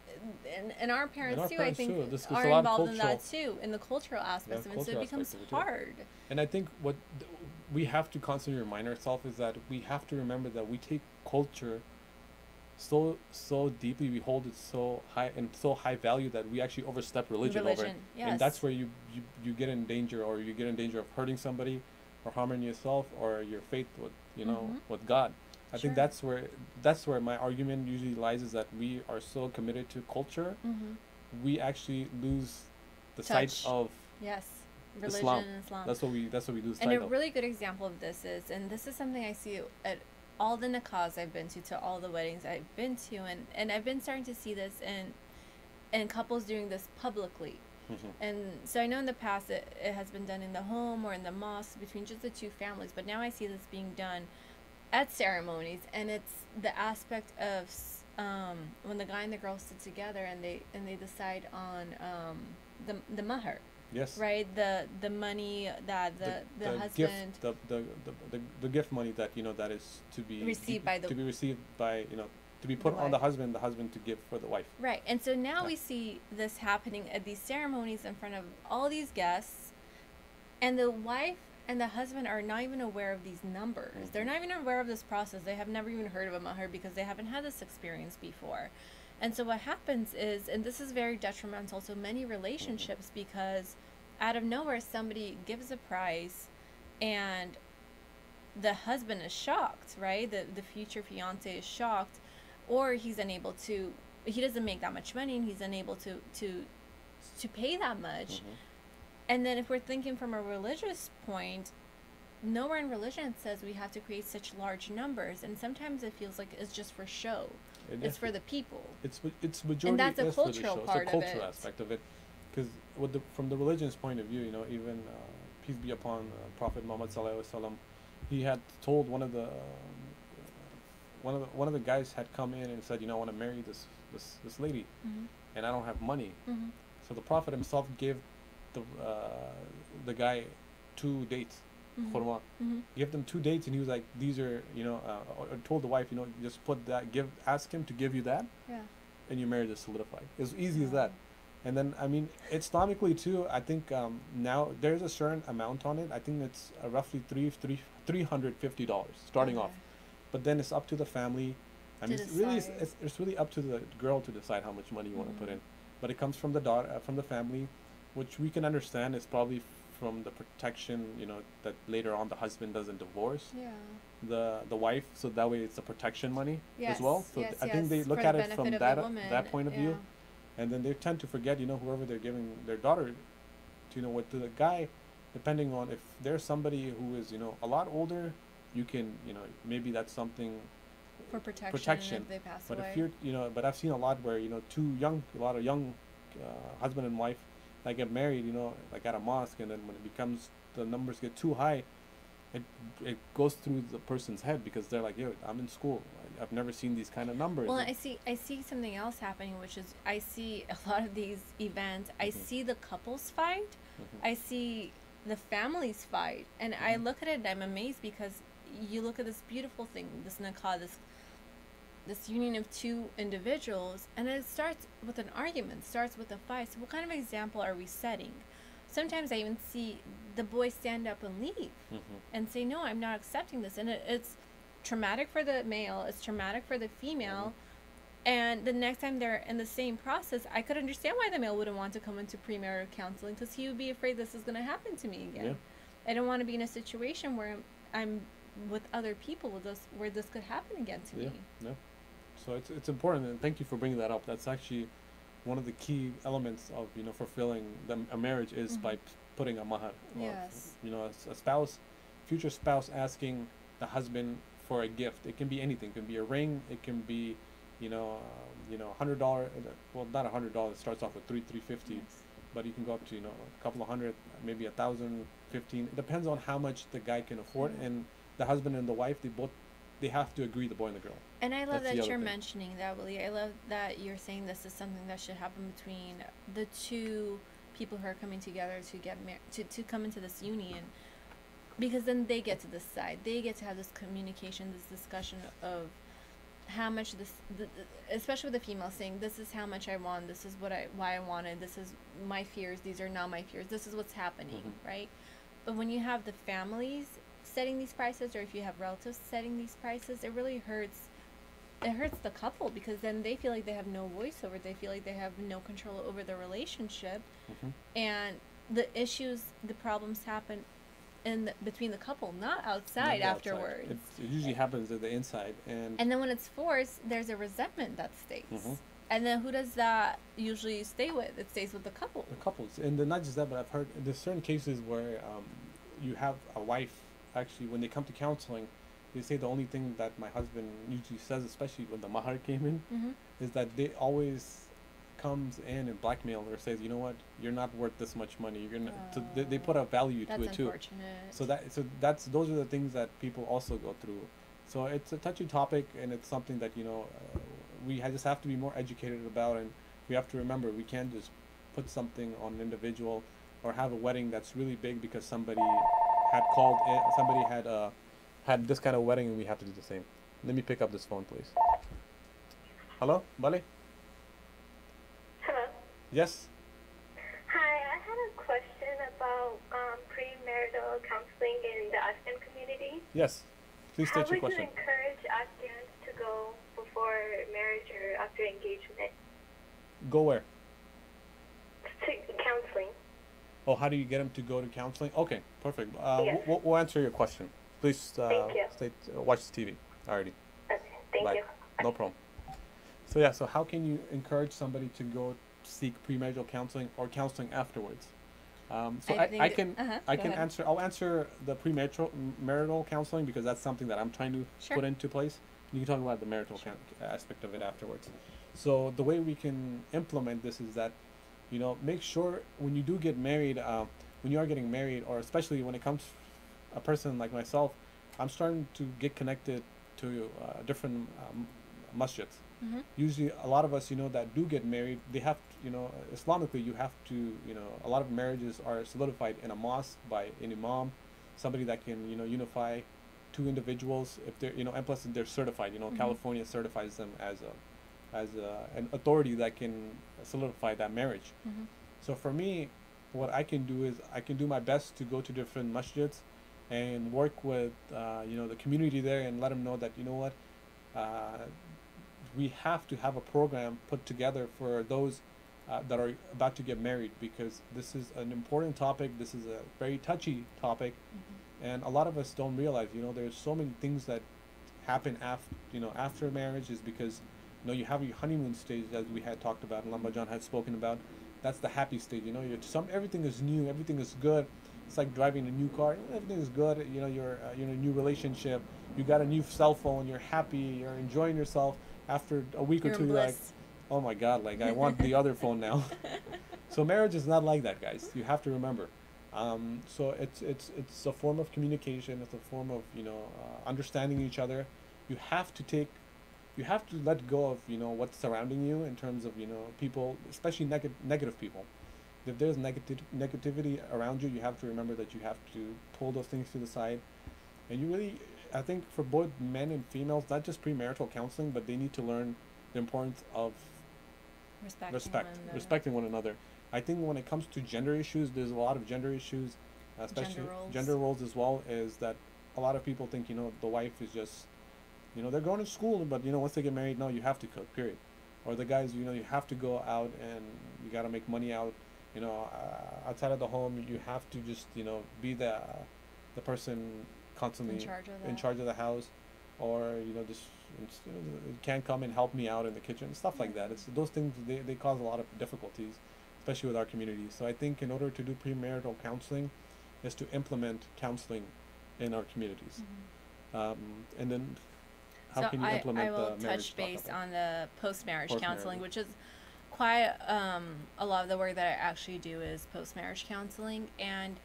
and our parents too, I think, are involved in that too, in the cultural aspects of it. So it becomes hard. And I think what we have to constantly remind ourselves is that we have to remember that we take culture so deeply, we hold it so high and so high value that we actually overstep religion over it. Yes. And that's where you get in danger, or you get in danger of hurting somebody or harming yourself or your faith with, you know, with God. I think that's where my argument usually lies, is that we are so committed to culture, we actually lose the sight of religion Islam. and Islam. That's what we lose sight And a of. really good example of this is, and this is something I see at all the nikahs I've been to all the weddings I've been to, and I've been starting to see this in couples doing this publicly. And so I know in the past it has been done in the home or in the mosque between just the two families, but now I see this being done at ceremonies, and it's the aspect of when the guy and the girl sit together and they decide on the mahar. Yes. Right. The money that the husband the gift money that, you know, that is to be received by you know, to be put on the husband to give for the wife. Right. And so now we see this happening at these ceremonies in front of all these guests, and the wife and the husband are not even aware of these numbers. They're not even aware of this process. They have never even heard of a mahar because they haven't had this experience before. And so what happens is, and this is very detrimental to many relationships, because out of nowhere somebody gives a prize and the husband is shocked, right? The future fiance is shocked, or he doesn't make that much money and he's unable to pay that much. And then if we're thinking from a religious point, nowhere in religion it says we have to create such large numbers, and sometimes it feels like it's just for show. It's for the people. It's majority. And that's a cultural part of it. It's a cultural aspect of it, because from the religion's point of view, you know, even peace be upon Prophet Muhammad sallallahu alaihi wasallam, he had told one of the guys had come in and said, you know, I want to marry this lady, and I don't have money. So the Prophet himself gave the guy 2 dates. Khurma. Give them 2 dates, and he was like, these are, you know, or told the wife, you know, just put that, ask him to give you that, and your marriage is solidified. It's easy as that. And then, I mean, Islamically too, I think now there's a certain amount on it. I think it's roughly $350 starting off, but then it's up to the family. I mean, it's really up to the girl to decide how much money you want to put in, but it comes from the from the family, which we can understand is probably from the protection, you know, that later on the husband doesn't divorce the wife, so that way it's the protection money as well. So I think they look at it from that point of view, and then they tend to forget, you know, whoever they're giving their daughter to, you know, what to the guy, depending on if there's somebody who is, you know, a lot older, you can, you know, maybe that's something for protection if they pass but away. If you're, you know, but I've seen a lot where, you know, a lot of young husband and wife that get married, you know, like at a mosque, and then when it becomes, the numbers get too high, it goes through the person's head, because they're like, yo, I'm in school, I've never seen these kind of numbers. Well, I see something else happening, which is I see a lot of these events, I see the couples fight, I see the families fight, and I look at it and I'm amazed, because you look at this beautiful thing, this nikah, this union of two individuals, and it starts with an argument, starts with a fight. So what kind of example are we setting? Sometimes I even see the boy stand up and leave and say, no, I'm not accepting this. And it's traumatic for the male, it's traumatic for the female. And the next time they're in the same process, I could understand why the male wouldn't want to come into premarital counseling, because he would be afraid this is going to happen to me again. I don't want to be in a situation where I'm with other people where this could happen again to me. So it's important, and thank you for bringing that up. That's actually one of the key elements of, you know, fulfilling a marriage is by putting a mahar. You know, a future spouse asking the husband for a gift. It can be anything. It can be a ring. It can be, $100. Well, not $100. It starts off with $350, but you can go up to, a couple of hundred, maybe 1,000, 15. It depends on how much the guy can afford, and the husband and the wife, they both they have to agree, the boy and the girl. And I love That's the that other you're thing. mentioning that, Wali. I love that you're saying this is something that should happen between the two people who are coming together to get to come into this union, because then they get to decide. They get to have this communication, this discussion of how much especially with the female saying, this is how much I want, this is why I wanted, this is my fears, these are not my fears, this is what's happening, right? But when you have the families setting these prices, or if you have relatives setting these prices, it really hurts. It hurts the couple, because then they feel like they have no voice over it. They feel like they have no control over the relationship, and the issues, the problems happen between the couple, not outside afterwards. It usually happens at the inside, and then when it's forced, there's a resentment that stays. And then who does that usually stay with? It stays with the couple. The couples, and then not just that, but I've heard there's certain cases where you have a wife, actually, when they come to counseling, they say the only thing that my husband usually says, especially when the mahar came in, is that they always comes in and blackmail or says, you know what, you're not worth this much money. You're gonna. So they put a value to it too. Unfortunate. So those are the things that people also go through. So it's a touchy topic, and it's something that we just have to be more educated about, and we have to remember we can't just put something on an individual or have a wedding that's really big because somebody had called in, somebody had this kind of wedding, and we have to do the same. Let me pick up this phone, please. Hello, Wali? Hello. Yes. Hi, I had a question about premarital counseling in the Afghan community. Yes. Please state your How would you question. encourage Afghans to go before marriage or after engagement Go where? to counseling? Oh, how do you get them to go to counseling? Okay, perfect. Yes. We'll answer your question. Please Thank you. watch the TV. Alrighty. Okay, thank Bye. you. No problem. So yeah, so how can you encourage somebody to go seek premarital counseling or counseling afterwards? So I can answer. I'll answer the marital counseling because that's something that I'm trying to put into place. You can talk about the marital aspect of it afterwards. So the way we can implement this is that, make sure when you do get married, when you are getting married, or especially when it comes a person like myself, I'm starting to get connected to different masjids. Usually a lot of us, that do get married, they have, Islamically, you have to, a lot of marriages are solidified in a mosque by an imam, somebody that can, unify two individuals. If they're, and plus they're certified, California certifies them as an authority that can solidify that marriage. So for me, what I can do is I can do my best to go to different masjids and work with, the community there, and let them know that, we have to have a program put together for those that are about to get married, because this is an important topic. This is a very touchy topic, and a lot of us don't realize, there's so many things that happen after marriage, is because, you have your honeymoon stage, as we had talked about, and Lamba John had spoken about. That's the happy stage. Everything is new, everything is good. It's like driving a new car. Everything is good. You're in a new relationship. You got a new cell phone. You're happy. You're enjoying yourself. After a week or two, you're like, oh my God, like I want the other phone now. So marriage is not like that, guys. You have to remember. So it's a form of communication. It's a form of understanding each other. You have to let go of what's surrounding you in terms of people, especially negative people. If there's negativity around you, you have to remember that you have to pull those things to the side. And you really, I think for both men and females, not just premarital counseling, but they need to learn the importance of respecting one another. I think when it comes to gender issues, there's a lot of gender issues, especially gender roles as well, is that a lot of people think, the wife is just, they're going to school, but, once they get married, no, you have to cook, period. Or the guys, you have to go out and you got to make money out, outside of the home. You have to just, be the person constantly in charge of the house, or just can't come and help me out in the kitchen, stuff like that. It's those things, they cause a lot of difficulties, especially with our community. So I think in order to do premarital counseling is to implement counseling in our communities. And then how can you implement the marriage? I will touch base on the post-marriage counseling, which is quite a lot of the work that I actually do is post-marriage counseling. And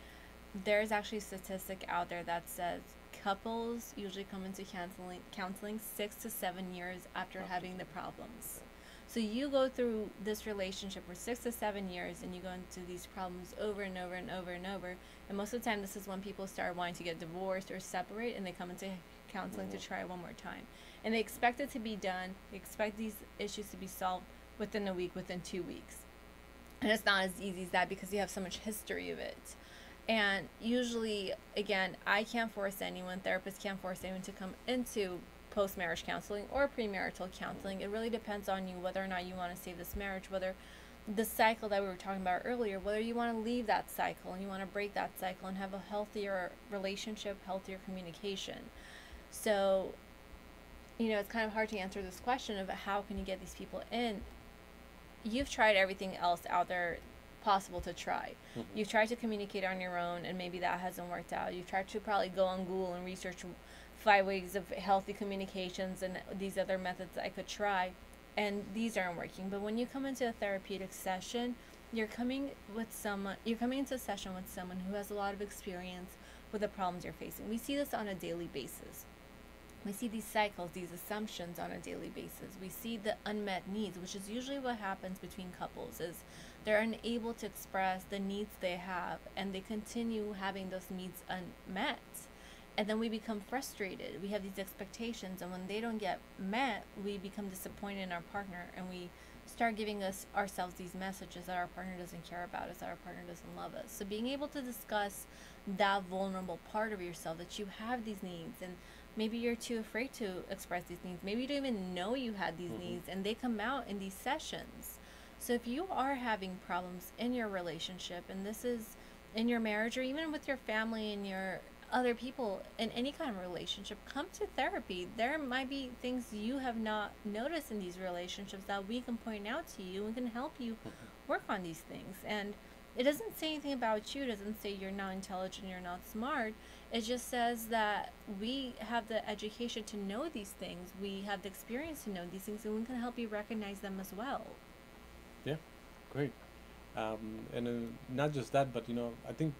there's actually a statistic out there that says couples usually come into counseling 6 to 7 years after having the problems. So you go through this relationship for 6 to 7 years, and you go into these problems over and over and over and over. And most of the time, this is when people start wanting to get divorced or separate, and they come into counseling to try one more time. And they expect it to be done. They expect these issues to be solved within a week, within 2 weeks. And it's not as easy as that because you have so much history of it. And usually, again, I can't force anyone, therapists can't force anyone to come into post-marriage counseling or premarital counseling. It really depends on you whether or not you want to save this marriage, whether the cycle that we were talking about earlier, whether you want to leave that cycle and you want to break that cycle and have a healthier relationship, healthier communication. So, you know, it's kind of hard to answer this question of how can you get these people in. You've tried everything else out there possible to try. You've tried to communicate on your own, and maybe that hasn't worked out. You've tried to probably go on Google and research 5 ways of healthy communications and these other methods I could try, and these aren't working. But when you come into a therapeutic session, you're coming into a session with someone who has a lot of experience with the problems you're facing. We see this on a daily basis. We see these cycles, these assumptions on a daily basis. We see the unmet needs, which is usually what happens between couples, is they're unable to express the needs they have, and they continue having those needs unmet. And then we become frustrated. We have these expectations, and when they don't get met, we become disappointed in our partner, and we start giving ourselves these messages that our partner doesn't care about us, that our partner doesn't love us. So being able to discuss that vulnerable part of yourself, that you have these needs, and maybe you're too afraid to express these needs. Maybe you don't even know you had these needs, and they come out in these sessions. So if you are having problems in your relationship, and this is in your marriage or even with your family and your other people in any kind of relationship, come to therapy. There might be things you have not noticed in these relationships that we can point out to you and can help you work on these things. And it doesn't say anything about you. It doesn't say you're not intelligent, you're not smart. It just says that we have the education to know these things. We have the experience to know these things, and we can help you recognize them as well. Yeah, great. And not just that, but you know, I think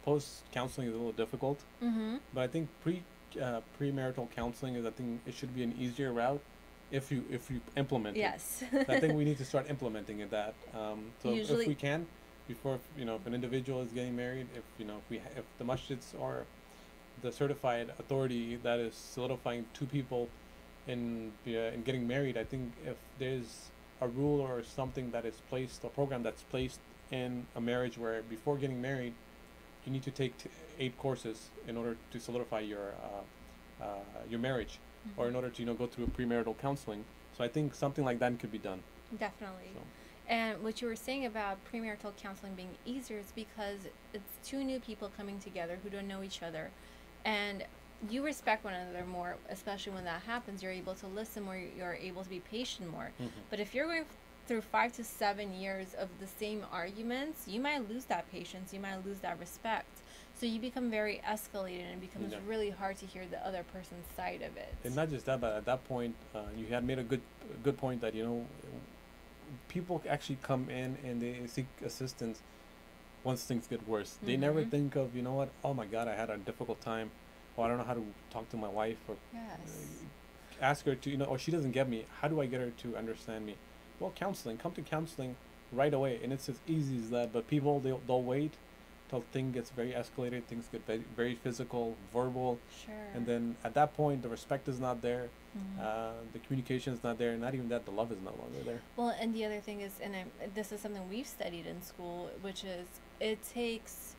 post-counseling is a little difficult. But I think premarital counseling is, I think it should be an easier route if you implement it. So I think we need to start implementing it. So usually, if we can, before, you know, if an individual is getting married, if you know, if the masjids or the certified authority that is solidifying two people in getting married, I think if there's a rule or something that is placed, a program that's placed in a marriage where before getting married, you need to take 8 courses in order to solidify your marriage, or in order to, you know, go through premarital counseling. So I think something like that could be done. Definitely. So. And what you were saying about premarital counseling being easier is because it's 2 new people coming together who don't know each other, and you respect one another more, especially when that happens. You're able to listen more, you're able to be patient more. But if you're going through 5 to 7 years of the same arguments, you might lose that patience, you might lose that respect. So you become very escalated, and it becomes really hard to hear the other person's side of it. And not just that, but at that point, you had made a good point that, you know, people actually come in and they seek assistance once things get worse. They never think of, you know what, oh my God, I had a difficult time, or I don't know how to talk to my wife, or ask her to, you know, or she doesn't get me. How do I get her to understand me? Well, counseling. Come to counseling right away, and it's as easy as that. But people, they'll wait till things gets very escalated, things get very, very physical, verbal, and then at that point, the respect is not there, the communication is not there, and not even that, the love is no longer there. Well, and the other thing is, and this is something we've studied in school, which is it takes.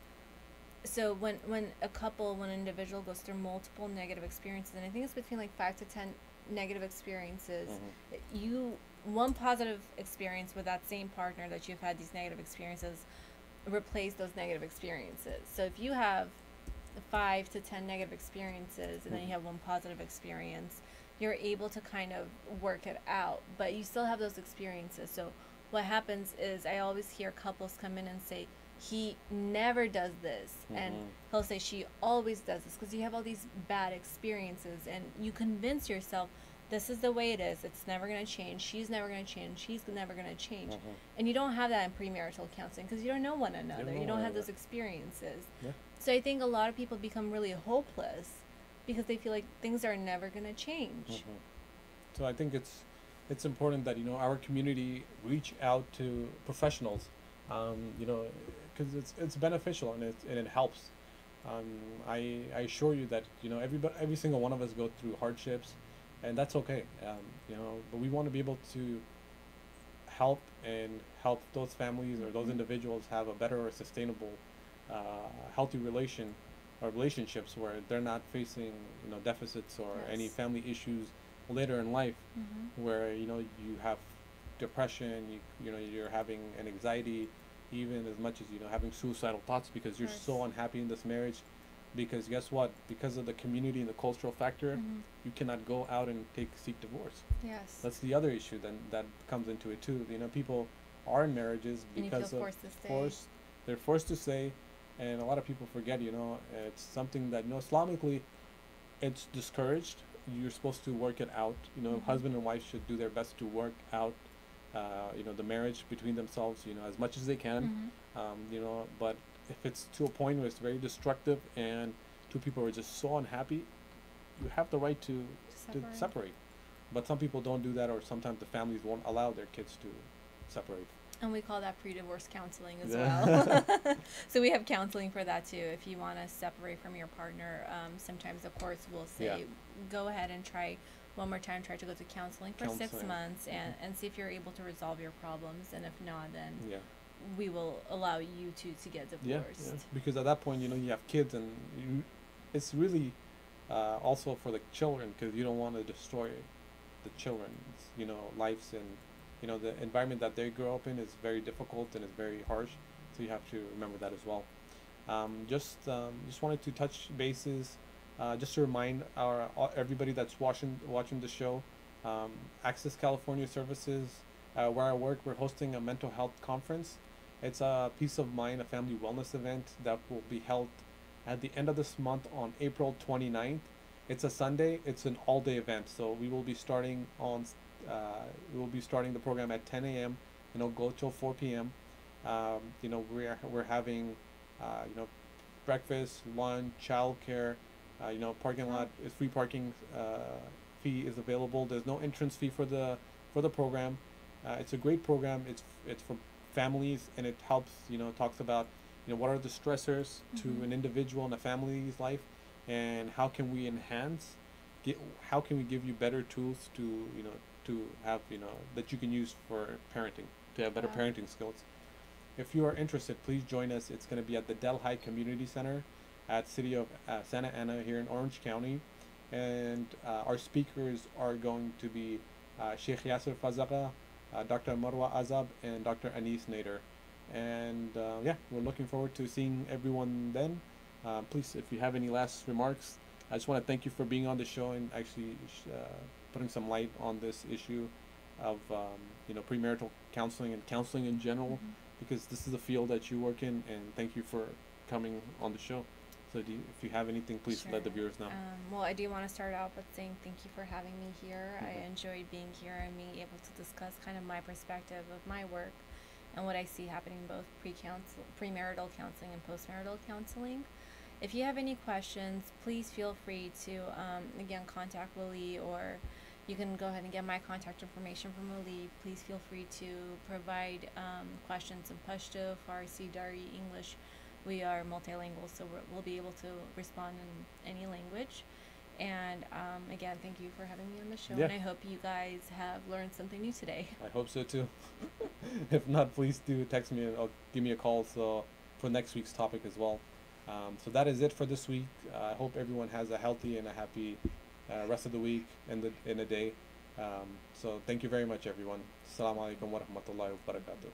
So when an individual goes through multiple negative experiences, and I think it's between like 5 to 10 negative experiences, one positive experience with that same partner that you've had these negative experiences replace those negative experiences. So if you have 5 to 10 negative experiences and then you have one positive experience, you're able to kind of work it out, but you still have those experiences. So what happens is, I always hear couples come in and say, he never does this, and he'll say she always does this, because you have all these bad experiences, and you convince yourself this is the way it is, it's never going to change, she's never going to change, he's never going to change. And you don't have that in premarital counseling, because you don't know one another, you don't have those experiences. So I think a lot of people become really hopeless because they feel like things are never going to change. So I think it's important that, you know, our community reach out to professionals, you know, because it's beneficial and it helps. I assure you that, you know, every single one of us go through hardships, and that's okay. You know, but we want to be able to help those families or those individuals have a better or sustainable, healthy relationships where they're not facing, you know, deficits or any family issues later in life, where, you know, you have depression, you know, you're having an anxiety, even as much as, you know, having suicidal thoughts because you're so unhappy in this marriage. Because guess what? Because of the community and the cultural factor, you cannot go out and seek divorce. Yes. That's the other issue then that comes into it too. You know, people are in marriages because of they're forced to stay, and a lot of people forget, you know, it's something that, you know, Islamically, it's discouraged. You're supposed to work it out. You know, husband and wife should do their best to work out, you know, the marriage between themselves, you know, as much as they can. You know, but if it's to a point where it's very destructive and two people are just so unhappy, you have the right to separate. But some people don't do that, or sometimes the families won't allow their kids to separate. And we call that pre-divorce counseling as well. So we have counseling for that too. If you want to separate from your partner, sometimes the courts will say, go ahead and try one more time, try to go to counseling for 6 months and see if you're able to resolve your problems. And if not, then we will allow you to get divorced. Because at that point, you know, you have kids, and it's really also for the children, because you don't want to destroy the children's, you know, lives, and, you know, the environment that they grow up in is very difficult and it's very harsh, so you have to remember that as well. Just wanted to touch bases, just to remind everybody that's watching the show, Access California Services, where I work, we're hosting a mental health conference. It's a peace of mind, a family wellness event that will be held at the end of this month on April 29th. It's a Sunday. It's an all-day event, so we will be starting the program at 10 a.m. and it'll go till 4 p.m. You know, we're having you know, breakfast, lunch, childcare. You know, parking lot is free parking. Fee is available. There's no entrance fee for the program. It's a great program. It's for families, and it helps, you know, talks about, you know, what are the stressors to an individual and a family's life, and how can we how can we give you better tools to, you know, to have, you know, that you can use for parenting, to have better parenting skills. If you are interested, please join us. It's going to be at the Delhi Community Center at City of Santa Ana here in Orange County, and our speakers are going to be Sheikh Yasser Fazaqa, Dr. Marwa Azab, and Dr. Anis Nader. And we're looking forward to seeing everyone then. Please, if you have any last remarks, I just want to thank you for being on the show and actually putting some light on this issue of you know, premarital counseling and counseling in general, because this is a field that you work in, and thank you for coming on the show. So if you have anything, please let the viewers know. Well, I do want to start out with saying thank you for having me here. I enjoyed being here and being able to discuss kind of my perspective of my work and what I see happening both premarital counseling and postmarital counseling. If you have any questions, please feel free to, again, contact Wali, or you can go ahead and get my contact information from Wali. Please feel free to provide questions in Pashto, Farsi, Dari, English. We are multilingual, so we'll be able to respond in any language. And again, thank you for having me on the show, and I hope you guys have learned something new today. I hope so too. If not, please do text me or give me a call for next week's topic as well. So that is it for this week. I hope everyone has a healthy and a happy rest of the week and in the day. So thank you very much, everyone. Assalamu alaikum wa rahmatullahi wa barakatuh.